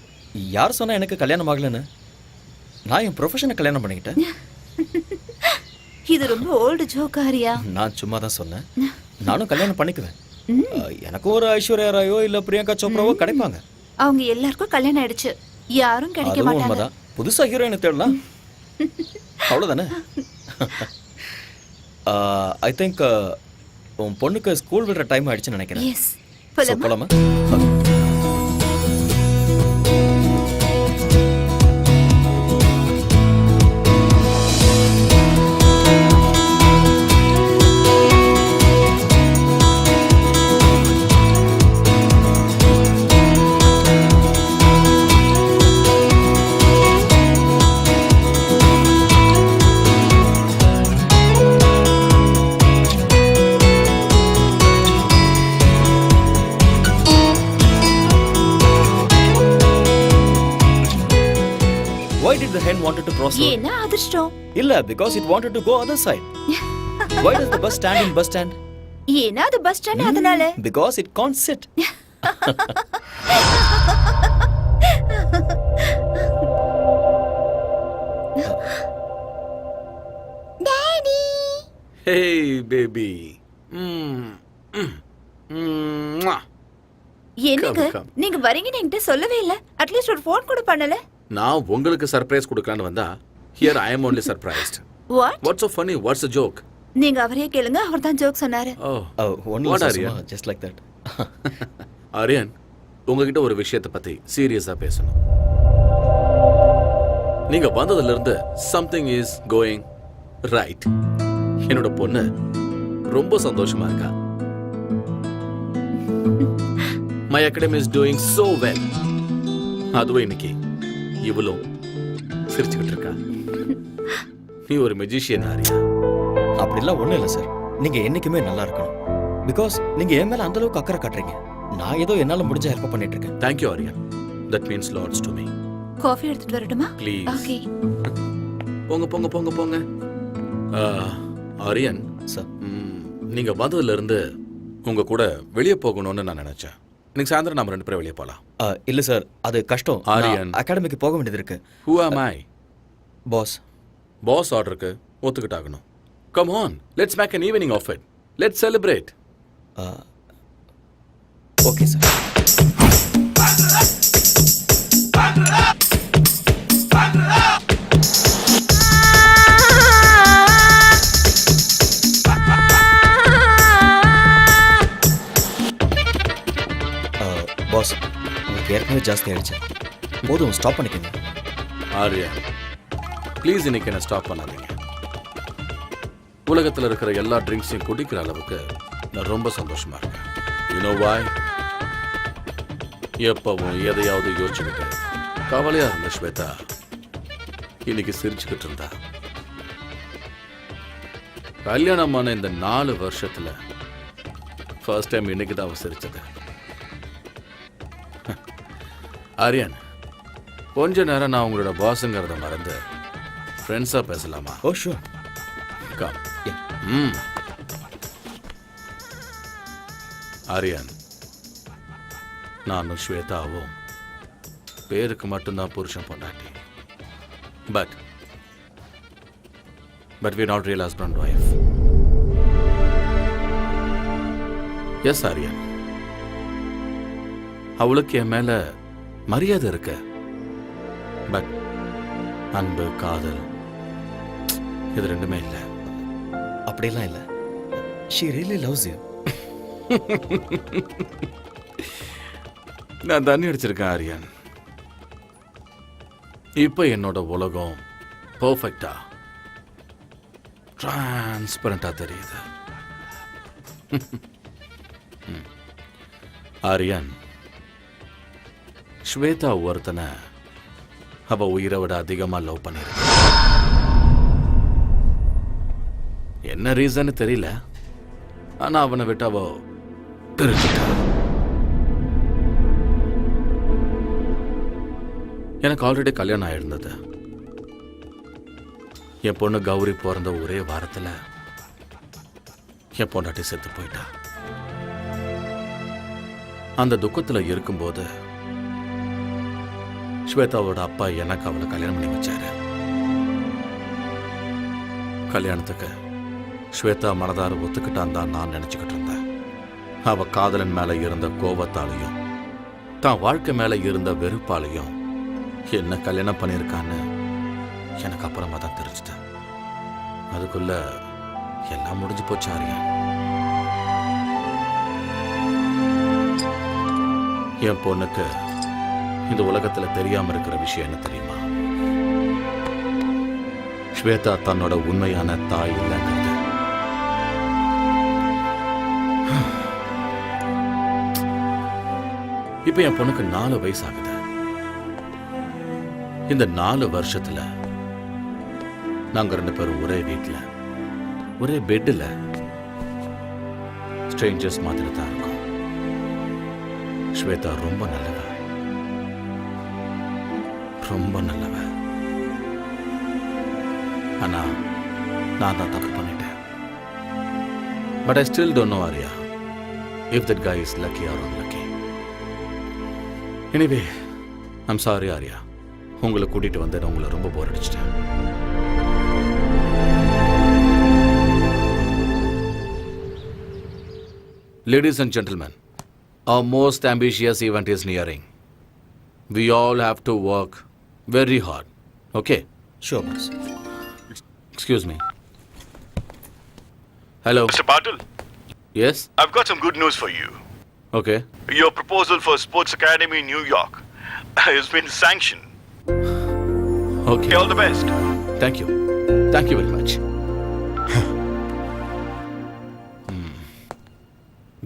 யார் சொன்னா எனக்கு கல்யாணம் ஆகலன்னு? நான் என் ப்ரொஃபஷனை கல்யாணம் பண்ணிக்கிட்டேன். இது ரொம்ப ஓல்டு ஜோக் ஆர்யா. நான் சும்மா தான் சொன்னேன். நானும் கல்யாணம் பண்ணிக்குவேன். எனக்கும் ஒரு ஐஸ்வர்யா ராயோ இல்ல பிரியங்கா சோப்ராவோ கிடைப்பாங்க. அவங்க எல்லாருக்கும் கல்யாணம் ஆயிடுச்சு, யாரும் கிடைக்க அதுவும் மாட்டாங்க. உண்மைதான். புதுசா ஹீரோயினை தேடலாம், அவ்வளவுதானே? ஐ திங்க் உன் பொண்ணுக்கு ஸ்கூல் விடுற டைம் ஆயிடுச்சுன்னு நினைக்கிறேன். எஸ், So, போலாமா? Why did the hen wanted to cross road? ஏன்னா அதிர்ஷ்டம். இல்ல, because it wanted to go other side. Why does the bus stand in bus stand? ஏன்னா அது பஸ் ஸ்டாண்ட், அதனால. Because it can't sit. Daddy, Hey, baby. என்னங்க come. நீங்க வரீங்கன்னு என்கிட்ட சொல்லவே இல்ல. அட்லீஸ்ட் ஒரு ஃபோன் கூட பண்ணல. நான் உங்களுக்கு சர்ப்ரைஸ் கொடுக்கலான்னு வந்தா, here I am only surprised. What? What's so funny? What's the joke? நீங்க அவரே கேளுங்க, அவர் தான் ஜோக் சொன்னாரு. Oh, Only what are Susuma, you? just like that. Aryan, உங்ககிட்ட ஒரு விஷயத்தை பத்தி சீரியஸா பேசணும். நீங்க வந்ததுல இருந்து something is going right. என்னோட பொண்ணு ரொம்ப சந்தோஷமா இருக்கா. My academy is doing so well. அதுவும் இன்னைக்கு இவ்வளோ சிரிச்சுக்கிட்டு இருக்கா. நீ ஒரு மெஜிஷியன் ஆரியா. அப்படிலாம் ஒண்ணும் இல்லை சார். நீங்க என்னைக்குமே நல்லா இருக்கணும். பிகாஸ் நீங்க என் மேல அந்த அளவுக்கு அக்கறை காட்டுறீங்க. நான் ஏதோ என்னால முடிஞ்ச ஹெல்ப் பண்ணிட்டு இருக்கேன். Thank you, Aarya. That means lots to me. Coffee எடுத்துட்டு வரட்டுமா? Please. ஓகே. போங்க போங்க போங்க போங்க. ஆரியன் சார், நீங்க வந்ததுல இருந்து உங்க கூட வெளியே போகணும்னு நான் நினைச்சேன். இன்னைக்கு சாயந்தரம் நம்ம 2 பேரும் வெளியே போலாம். இல்ல சார், அது கஷ்டம். ஆரியன், அகாடமிக்கு போக வேண்டியது இருக்கு. Who am I? Boss. Boss ஆர்டருக்கு ஒத்துக்கிட்டாகணும். Come on, let's make an evening of it. Let's celebrate. Okay sir. Boss உங்களுக்கு ஏற்கனவே ஜாஸ்தி ஆயிடுச்சு, போதும் ஸ்டாப் பண்ணிக்கோங்க. ஆர்யா ப்ளீஸ் இன்னைக்கு என்ன ஸ்டாப் பண்ணாதீங்க. உலகத்தில் இருக்கிற எல்லா ட்ரிங்க்ஸையும் குடிக்கிற அளவுக்கு நான் ரொம்ப சந்தோஷமா இருக்கேன். யூனோ வாய்? எப்பவும் எதையாவது யோசிச்சுக்கிட்டு கவலையா இருந்த ஸ்வேதா இன்னைக்கு சிரிச்சுக்கிட்டு இருந்தா. கல்யாணமான இந்த 4 வருஷத்துல ஃபர்ஸ்ட் டைம் இன்னைக்கு தான் அவ சிரிச்சது. ஆரியன், கொஞ்ச நேரம் நான் உங்களோட பாஸுங்கிறத மறந்து ஃப்ரெண்ட்ஸா பேசலாமா? ஓ ஷூர். கம். ஆரியன், நானும் ஸ்வேதாவும் பேருக்கு மட்டும்தான் புருஷன் பொண்டாட்டி. But we're not real husband and wife. Yes Aryan, அவளுக்கு என் மேல மரியாதை இருக்கு. பட் அன்பு, காதல் இது ரெண்டுமே இல்லை. அப்படியெல்லாம் இல்லை. She really loves you. நான் தண்ணி அடிச்சிருக்கேன் ஆரியன். இப்ப என்னோட உலகம் பர்ஃபெக்டா டிரான்ஸ்பரண்டா தெரியுது. ஆரியன், ஸ்வேதா ஒருத்தனை அவ உயிரை விட அதிகமா லவ் பண்ணிருக்க. என்ன ரீசன் தெரியல, ஆனா அவனை விட்டு அவ பிரிச்சுட்டா. எனக்கு ஆல்ரெடி கல்யாணம் ஆயிருந்தது. என் பொண்ணு கௌரி பிறந்த ஒரே வாரத்துல என் பொண்டாட்டி செத்து போயிட்டா. அந்த துக்கத்துல இருக்கும்போது ஸ்வேதாவோட அப்பா எனக்கு அவளை கல்யாணம் பண்ணி வச்சாரு. கல்யாணத்துக்கு ஸ்வேதா மனதார ஒத்துக்கிட்டான் தான் நான் நினைச்சுக்கிட்டு இருந்தேன். அவ காதலன் மேல இருந்த கோபத்தாலையும் தான் வாழ்க்கை மேல இருந்த வெறுப்பாலையும் என்ன கல்யாணம் பண்ணியிருக்கான்னு எனக்கு அப்புறமா தான் தெரிஞ்சுட்டேன். அதுக்குள்ள எல்லாம் முடிஞ்சு போச்சு ஆரியா. என் பொண்ணுக்கு இந்த உலகத்துல தெரியாம இருக்கிற விஷயம் என்ன தெரியுமா? ஸ்வேதா தன்னோட உண்மையான தாய் இல்லைங்கிறது. இப்ப என் பொண்ணுக்கு 4 வயசு ஆகுது. இந்த 4 வருஷத்துல நாங்க 2 பேரும் ஒரே வீட்டுல, ஒரே பெட்ல ஸ்ட்ரேஞ்சர்ஸ் மாதிரி தான் இருக்கோம். ஸ்வேதா ரொம்ப நல்லவ, ரொம்ப நல்லவ. ஆனா நான் தான் தப்பு பண்ணிட்டேன். But I still don't know Aarya if that guy is lucky or unlucky. Anyway I'm sorry Aarya, உங்களை கூட்டிட்டு வந்தேன் உங்களை ரொம்ப போர் அடிச்சிட்டேன். Ladies and gentlemen, our most ambitious event is nearing. We all have to work very hard. Okay? Sure, boss. Excuse me. Hello. Mr. Patil, Yes? I've got some good news for you. Okay. Your proposal for Sports Academy in New York has been sanctioned. Okay. All the best. Thank you. Thank you very much.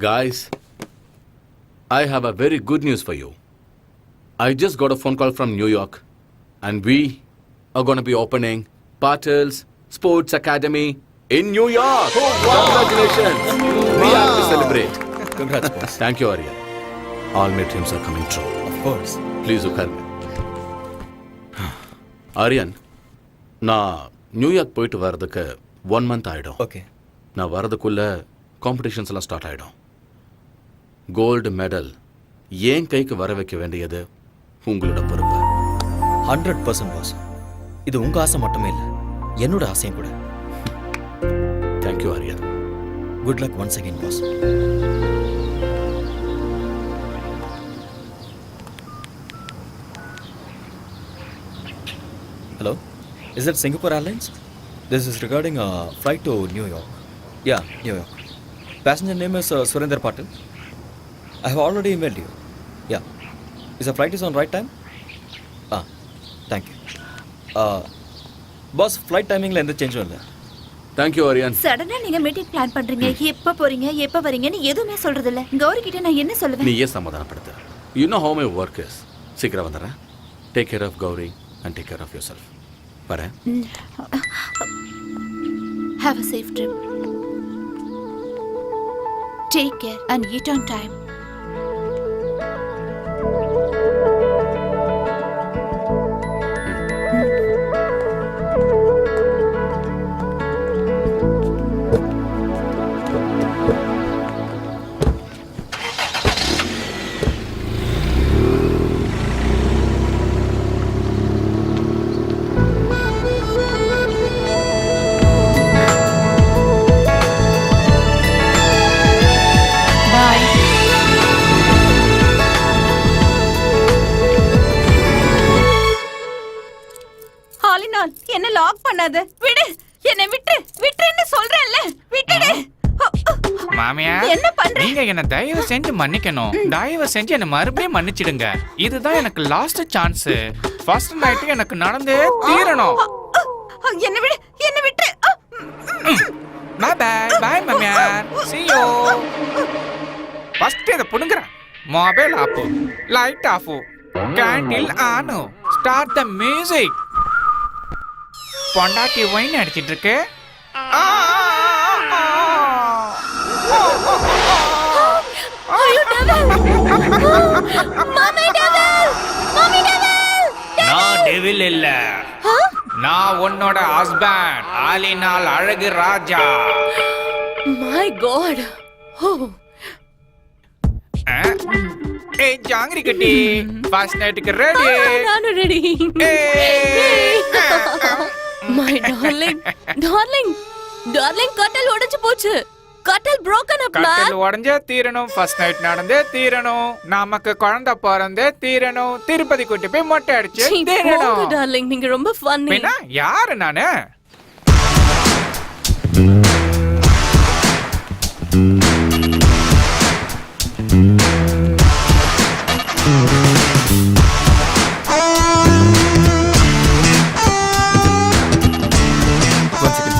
Guys, I have a very good news for you. I just got a phone call from New York, and we are going to be opening Patil's Sports Academy in New York. Oh, wow. Congratulations. We have to celebrate. Congrats, boss. Thank you, Arya. All my dreams are coming true. Of course. Please look at me. Aryan, நான் New York போயிட்டு வர்றதுக்கு 1 month ஆயிடும். Okay. நான் வர்றதுக்குள்ள competitions எல்லாம் start ஆயிடும். Gold medal ஏன் கைக்கு வர வைக்க வேண்டியது உங்களோட பொறுப்பு. 100% பாஸ். இது உங்க ஆசை மட்டுமே இல்லை, என்னோட ஆசையும் கூட. Thank you Aryan. Good luck once again boss. Hello, is that Singapore Airlines? This is regarding a flight to New York. Yeah, New York. Passenger name is Surinder Patil. I have already emailed you. Yeah is a flight is on right time ah thank you boss flight டைமிங்கில் எந்த சேஞ்சும் இல்லை. Thank you Aryan. சடனா நீங்க meeting plan பண்றீங்க, எப்ப போறீங்க எப்ப வரீங்கன்னு எதுவுமே சொல்றது இல்ல. கௌரி கிட்ட நான் என்ன சொல்லுவேன்? நீ ஏன் சமாதானப்படுத்து? You know how my work is. சீக்கிரம் வந்துடுறேன். Take care of Gauri and take care of yourself. வரேன். Have a safe trip. Take care and eat on time. ஹாலினால் என்ன லாக் பண்ணாத. விடு, என்ன விட்டுன்னு சொல்றேன்ல. விட்டுடு. மாமியா, என்ன பண்ற? நீங்க என்ன தயவு செஞ்சு மன்னிக்கணும். தயவு செஞ்சு என்ன மறுபடியும் மன்னிச்சிடுங்க. இதுதான் எனக்கு லாஸ்ட் சான்ஸ். ஃபர்ஸ்ட் நைட் எனக்கு நடந்தே தீரணும். என்ன விட்டு. பை பை பை மாமியா. see you. ஃபர்ஸ்ட் இத புடுங்கறேன். Mobile off, light off, candle on, start the music. பொண்டாட்டி வைன் அடிச்சிட்டு இருக்கு. ஐயோ டெவில்! மாமி டெவில்! மாமி டெவில்! நான் டெவில் இல்ல. நான் உன்னோட ஹஸ்பண்ட், ஆலினால் அழகு ராஜா. My God. ஓ ஏய் ஜாங்கிரி கட்டி, ஃபர்ஸ்ட் நைட்டுக்கு ரெடி. நானும் ரெடி. மை டார்லிங் கட்டல் உடைஞ்சு போச்சு. கட்டல் broken up man. கட்டல் உடைஞ்சே தீரணும். ஃபர்ஸ்ட் நைட் நடந்தே தீரணும். நமக்கு குழந்தை பிறந்தே தீரணும். திருப்பதி கூட்டி போய் மொட்டை அடிச்சு தீரணும். டார்லிங் நீங்க ரொம்ப ஃபன்னி. என்ன யாரு நானு? One second.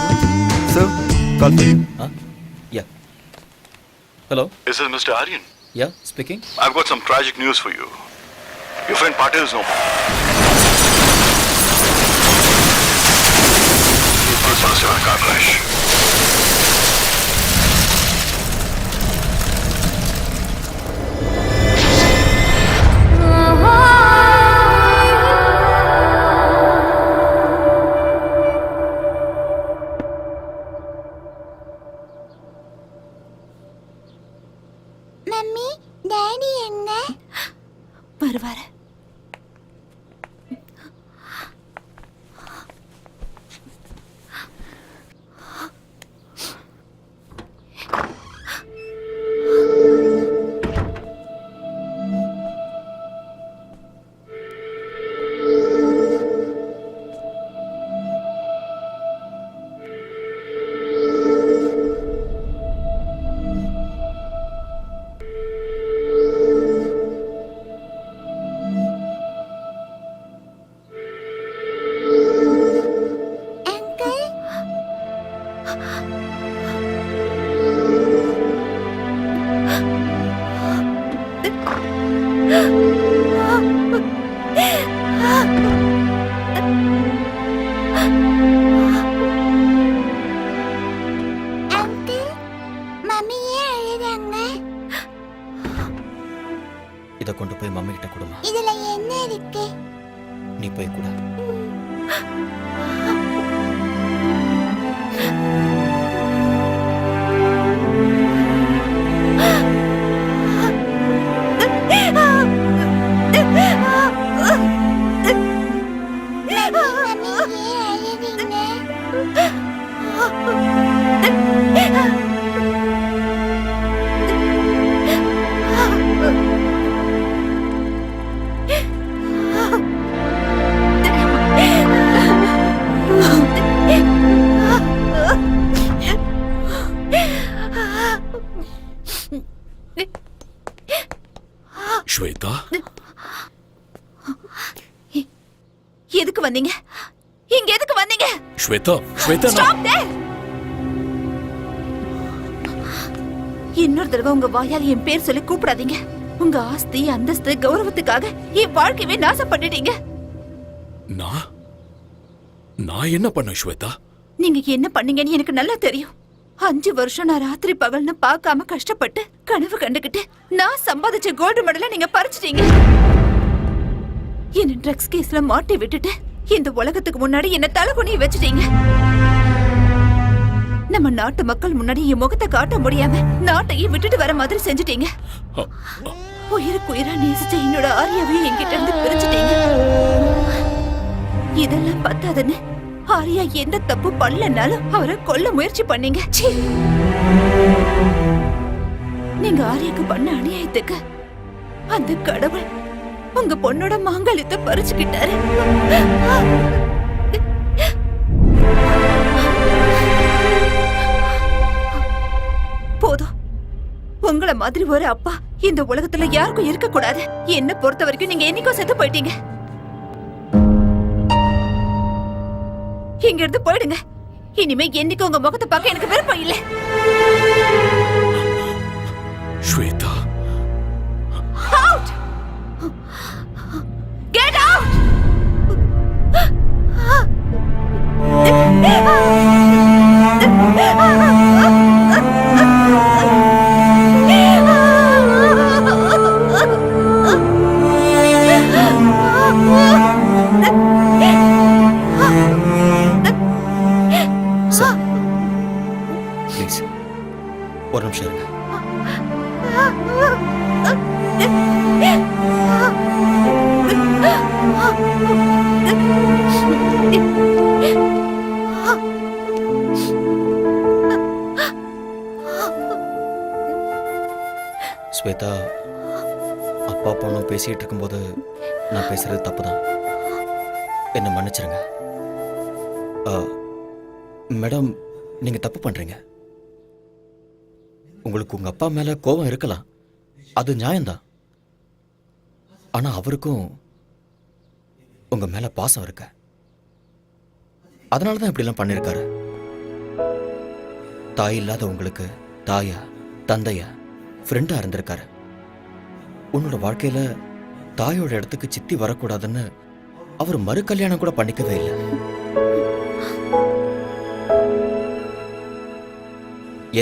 Sir, call for you. Yeah. Hello? This is Mr. Aryan. Yeah, speaking. I've got some tragic news for you. Your friend Patil is no more. First one is your car crash. Mummy, daddy எங்க? வருவாரு. இதை கொண்டு போய் mummy கிட்ட கொடுமா. இதுல என்ன இருக்கு? நீ போய் கூட. ஸ்வேதா, எதுக்கு வந்தீங்க? இங்க எதுக்கு வந்தீங்க? Shweta, Shweta, Stop there! இன்னொரு தடவை உங்க வாயால் என் பேர் சொல்லி கூப்பிடாதீங்க. உங்க ஆஸ்தி, அந்தஸ்து, கௌரவத்துக்காக என் வாழ்க்கையவே நாசம் பண்ணிட்டீங்க. நான் என்ன பண்ண ஸ்வேதா? நீங்க என்ன பண்ணீங்கன்னு எனக்கு நல்லா தெரியும். 5 வருஷம் நான் ராத்திரி பகல்னு பார்க்காம கஷ்டப்பட்டு கனவு கண்டுகிட்டு நான் சம்பாதிச்ச கோல்டு மெடலை நீங்க பறிச்சிட்டீங்க. என்ன ட்ரக்ஸ் கேஸ்ல மாட்டி விட்டுட்டு இந்த உலகத்துக்கு முன்னாடி என்ன தலைகுனி வச்சுட்டீங்க. நம்ம நாட்டு மக்கள் முன்னாடி என் முகத்தை காட்ட முடியாம நாட்டையே விட்டுட்டு வர மாதிரி செஞ்சுட்டீங்க. உயிருக்கு உயிரா நேசிச்ச என்னோட ஆரியாவையும் என்கிட்ட இருந்து பிரிச்சுட்டீங்க. இதெல்லாம் பத்தாதுன்னு ஆரியா எந்த தப்பு பண்ணலனாலும் அவரை கொல்ல முயற்சி பண்ணீங்க. சீ! நீங்க ஆரியாக்கு பண்ண அநியாயத்துக்கு அந்த கடவுள் உங்க பொண்ணோட மாங்கல்யத்தை பறிச்சுக்கிட்டாரு. போதும். உங்கள மாதிரி ஒரு அப்பா இந்த உலகத்துல யாருக்கும் இருக்க கூடாது. என்ன பொறுத்த வரைக்கும் நீங்க என்னைக்கோ செத்து போயிட்டீங்க. இங்க இருந்து போயிடுங்க. இனிமே என்னைக்கு உங்க முகத்தை பார்க்க எனக்கு விருப்பம் இல்லை. Shweta, Out! Get out! Sir, please ஒரு நிமிஷம் இருங்க. ஸ்வேதா, அப்பா பொண்ணும் பேசிட்டு இருக்கும்போது நான் பேசுறது தப்புதான். என்ன மன்னிச்சிருங்க. மேடம், நீங்க தப்பு பண்றீங்க. உங்களுக்கு உங்க அப்பா மேல கோபம் இருக்கலாம், அது நியாயம்தான். ஆனா அவருக்கும் உங்க மேல பாசம் இருக்க. அதனாலதான் இப்படிலாம் பண்ணிருக்காரு. தாய் இல்லாத உங்களுக்கு தாயா, தந்தையா, ஃப்ரெண்டா இருந்திருக்காரு. உன்னோட வாழ்க்கையில தாயோட இடத்துக்கு சித்தி வரக்கூடாதுன்னு அவர் மறு கல்யாணம் கூட பண்ணிக்கவே இல்லை.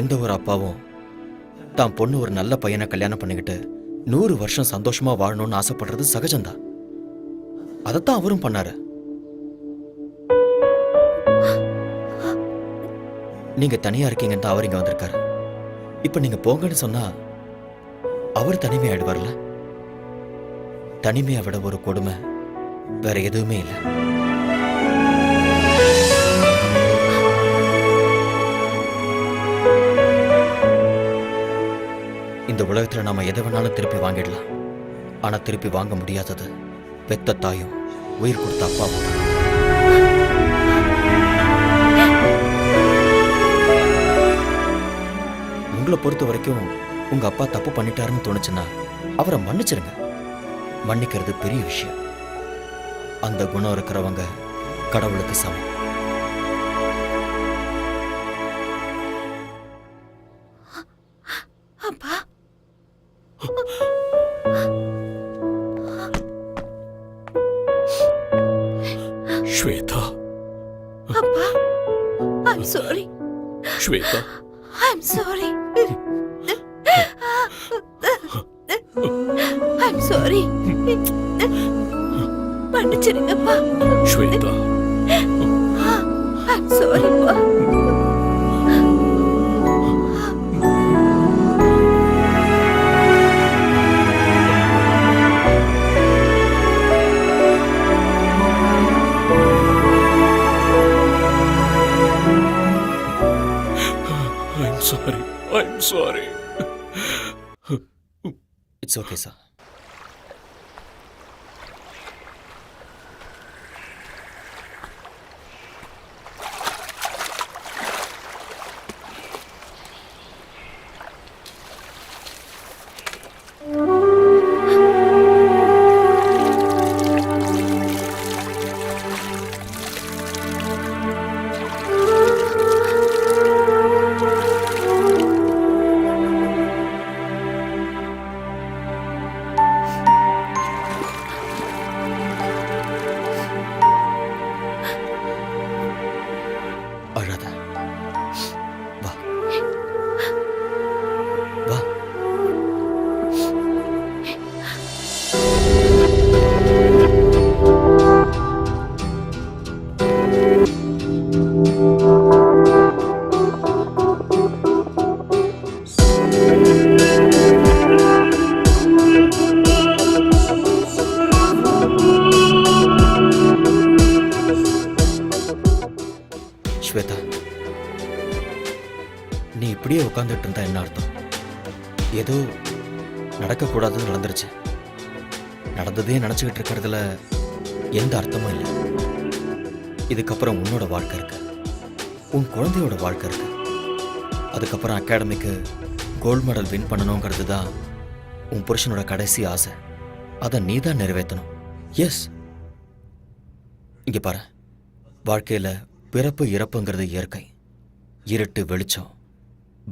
எந்த ஒரு அப்பாவும் தான் பொண்ணு ஒரு நல்ல பையனை கல்யாணம் பண்ணிக்கிட்டு 100 வருஷம் சந்தோஷமா வாழணும்னு ஆசைப்படுறது சகஜம்தான். அதைத்தான் அவரும் பண்ணாரு. நீங்க தனியா இருக்கீங்கன்னு தான் அவர் இங்க வந்திருக்காரு. இப்ப நீங்க போங்கன்னு சொன்னா அவர் தனிமை ஆயிடுவார்ல. தனிமையை விட ஒரு கொடுமை வேற எதுவுமே இல்லை. இந்த உலகத்துல நாம எதை வேணாலும் திருப்பி வாங்கிடலாம். ஆனா திருப்பி வாங்க முடியாதது பெத்த தாயும் உயிர் கொடுத்த அப்பாவும். உங்களை பொறுத்த வரைக்கும் உங்க அப்பா தப்பு பண்ணிட்டாருன்னு தோணுச்சுன்னா அவரை மன்னிச்சிருங்க. மன்னிக்கிறது பெரிய விஷயம். அந்த குணம் இருக்கிறவங்க கடவுளுக்கு சமம். அப்பா, ஸ்வேதா, அப்பா, I'm sorry. Shweta, I'm sorry. I'm sorry. மன்னிச்சிருங்கப்பா. Shweta, I'm sorry, பா. I'm sorry. I'm sorry. It's okay, sir. உட்காந்துட்டு இருந்தா என்ன அர்த்தம்? ஏதோ நடக்கக்கூடாதுன்னு நடந்துருச்சு. நடந்ததே நினச்சிக்கிட்டு இருக்கிறதுல எந்த அர்த்தமும் இல்லை. இதுக்கப்புறம் உன்னோட வாழ்க்கை இருக்கு, உன் குழந்தையோட வாழ்க்கை இருக்கு. அதுக்கப்புறம் அகாடமிக்கு கோல்டு மெடல் வின் பண்ணணுங்கிறது தான் உன் புருஷனோட கடைசி ஆசை. அதை நீ தான் நிறைவேற்றணும். எஸ், இங்க பாரு, வாழ்க்கையில பிறப்பு இறப்புங்கிறது இயற்கை. இருட்டு வெளிச்சம்,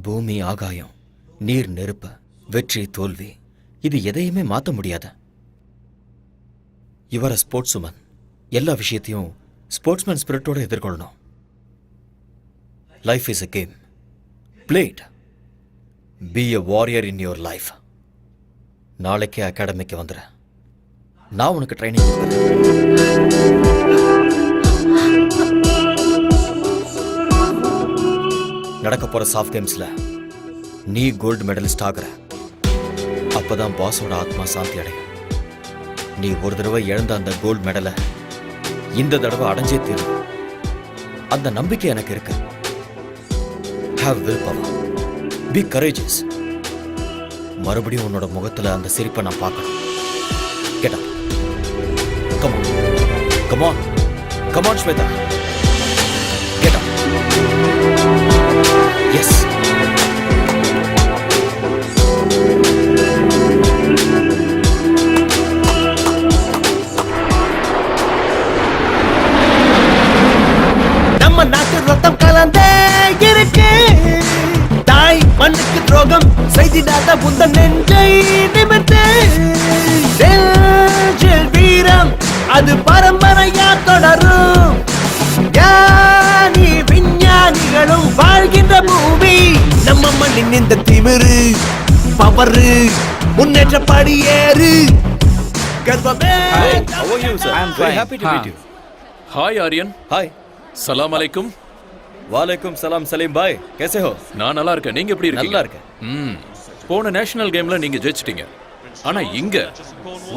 பூமி ஆகாயம், நீர் நெருப்பு, வெற்றி தோல்வி, இது எதையுமே மாற்ற முடியாத. இவர ஸ்போர்ட்ஸ் உமன், எல்லா விஷயத்தையும் ஸ்போர்ட்ஸ்மேன் ஸ்பிரிட்டோட எதிர்கொள்ளணும். Life is a game. Play it. Be a warrior in your life. நாளைக்கே அகாடமிக்கு வந்துடு. நான் உனக்கு ட்ரைனிங் கொடுக்குறேன். நடக்க போற சாஃப்ட் கேம்ஸ்ல நீ கோல்டு மெடலிஸ்ட் ஆகுற. அப்பதான் பாஸோட ஆத்மா சாந்தி அடையும். நீ ஒரு தடவை இழந்த அந்த கோல்டு மெடலை இந்த தடவை அடைஞ்சே தீரும். அந்த நம்பிக்கை எனக்கு இருக்கு. Have willpower. Be courageous. மறுபடியும் உன்னோட முகத்துல அந்த சிரிப்பை நான் பார்க்கணும். Get up. Come on. Come on. Come on, Shweta. Get up. Yes. நம்ம நாட்டு ரத்தம் கலந்தே இருக்கு. தாய் மண்ணுக்கு துரோகம் செய்திடாத புந்த நெஞ்சை நிமிர்த்து. நெஞ்சில் வீரம் அது பரம்பரையா தொடரும். ஞானி விஞ்ஞானிகளும் வாழ்கின்ற பூமி நம்ம மண்ணின் இந்த திமிரு பவரு முன்னேற்ற படியேறு. கர்வமே. How are you, sir? I am Very fine. happy to meet you. Hi Aryan. Hi. சலாம் அலைக்கும். வாலைக்கும் சலாம் சலீம் பாய். कैसे हो? நான் நல்லா இருக்கேன். நீங்க எப்படி இருக்கீங்க? நல்லா இருக்கேன். போன நேஷனல் கேம்ல நீங்க ஜெயிச்சிட்டீங்க. ஆனா இங்க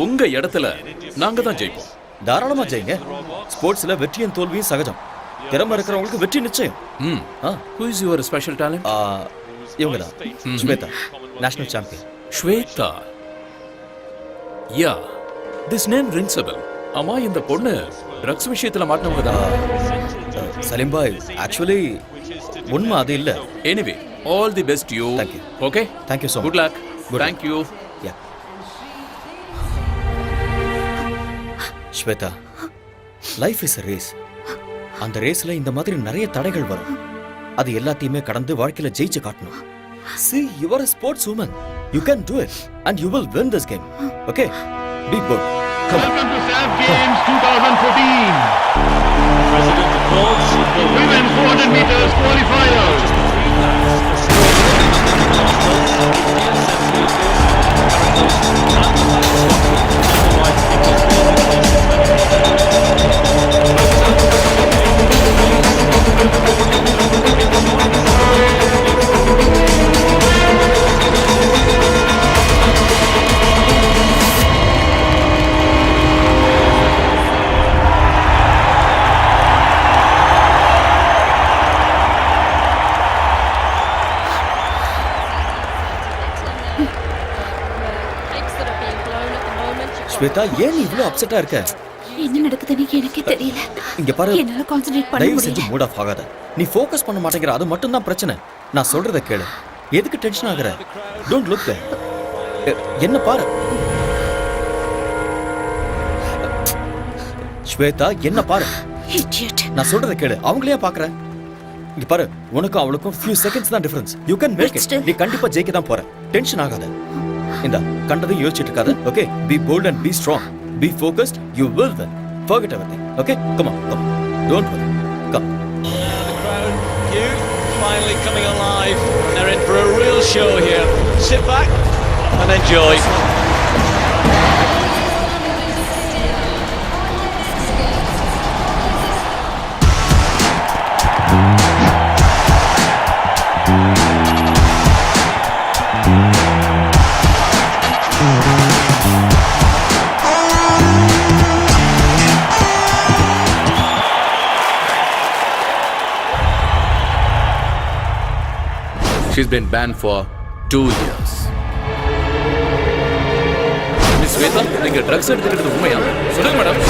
உங்க இடத்துல நாங்க தான் ஜெயிப்போம். தாராளமா ஜெயிங்க. ஸ்போர்ட்ஸ்ல வெற்றியும் தோல்வியும் சகஜம். திறமை இருக்கிறவங்களுக்கு வெற்றி நிச்சயம். Who is your special talent? இவங்க தான் Shweta, national champion. Shweta. Yeah, this name rings a bell. அம்மா, இந்த பொண்ணு ட்ரக்ஸ் விஷயத்துல மாட்டினவங்க தான். சலீம் பாய், ஆக்சுவலி உண்மை அது இல்ல. Anyway, all the best you. Thank you. Okay, Thank you so much. Good luck. Thank you. Yeah. Shweta, life is a race. அந்த ரேஸ்ல இந்த மாதிரி நிறைய தடைகள் வரும். அது எல்லாத்தையுமே கடந்து வாழ்க்கையில ஜெயிச்சு காட்டணும். See, you are a sports woman. You can do it and you will win this game. Okay? Be good. Come on. Welcome to SAF Games 2014. President applauds the women 400 meters qualifiers. Shweta, ஏன் நீ இவ்ளோ அப்செட்டா இருக்க? என்ன நடக்குதுன்னு எனக்கே தெரியல. இங்க பாரு, என்னால கான்சென்ட்ரேட் பண்ண தயவு செஞ்சு முடியல. மூட் ஆஃப் ஆகாத. நீ ஃபோக்கஸ் பண்ண மாட்டேங்கிற, அது மட்டும் தான் பிரச்சனை. நான் சொல்றத கேளு. எதுக்கு டென்ஷன் ஆகுற? Don't look there. என்ன பாரு. ஸ்வேதா, என்ன பாரு. Idiot. நான் சொல்றத கேளு. அவங்களே பாக்குற. இங்க பாரு, உனக்கும் அவளுக்கும் few seconds தான் difference. You can make But it. still- நீ கண்டிப்பா ஜெயிக்க தான் போற. டென்ஷன் ஆகாத. இந்த கண்டதையும் யோசிச்சுட்டு இருக்காத. Okay, be bold and be strong. Be focused. You will win. Forget everything. Okay, come on, come on. Don't worry. Come. The crowd, youth, finally coming alive. They're in for a real show here. Sit back and enjoy. She's been banned for 2 years. Miss Shweta, நீங்க drugs எடுத்துக்கிறது உண்மையா? சொல்லுங்க madam.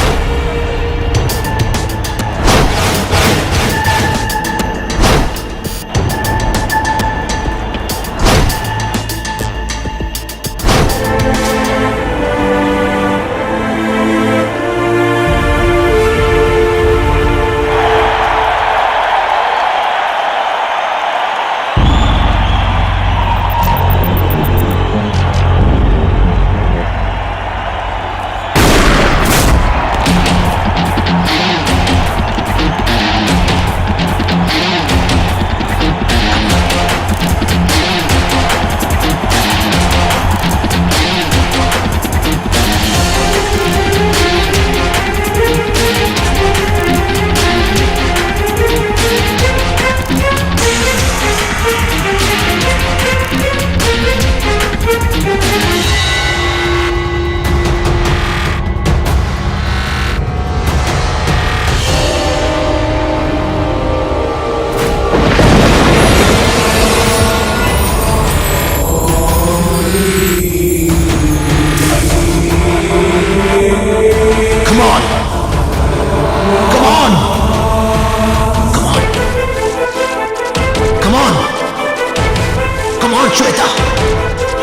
Shweta!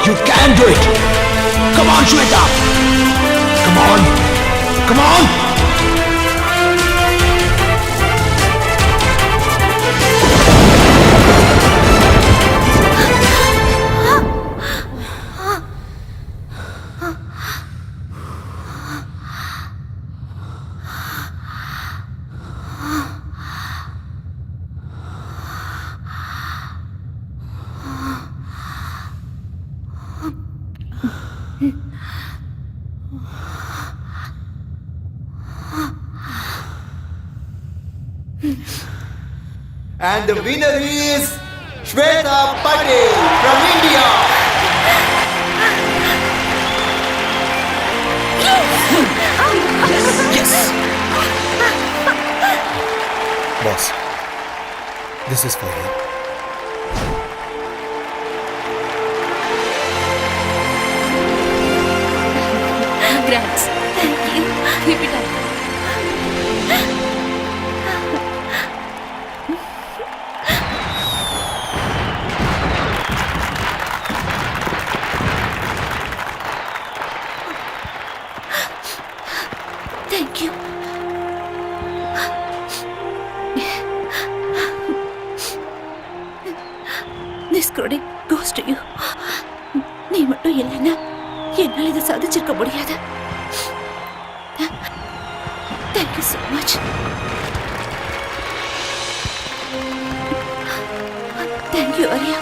You can do it! Come on, Shweta! Come on! Come on! And the winner is Shweta Patel from India. Yes! Boss, this is for you. Congrats. Thank you. Keep it up. Thank you. This credit goes to you. நீ மட்டும் இல்லைன்னா என்னால் இதை சாதிச்சிருக்க முடியாது. Thank you so much. Thank you, Arya.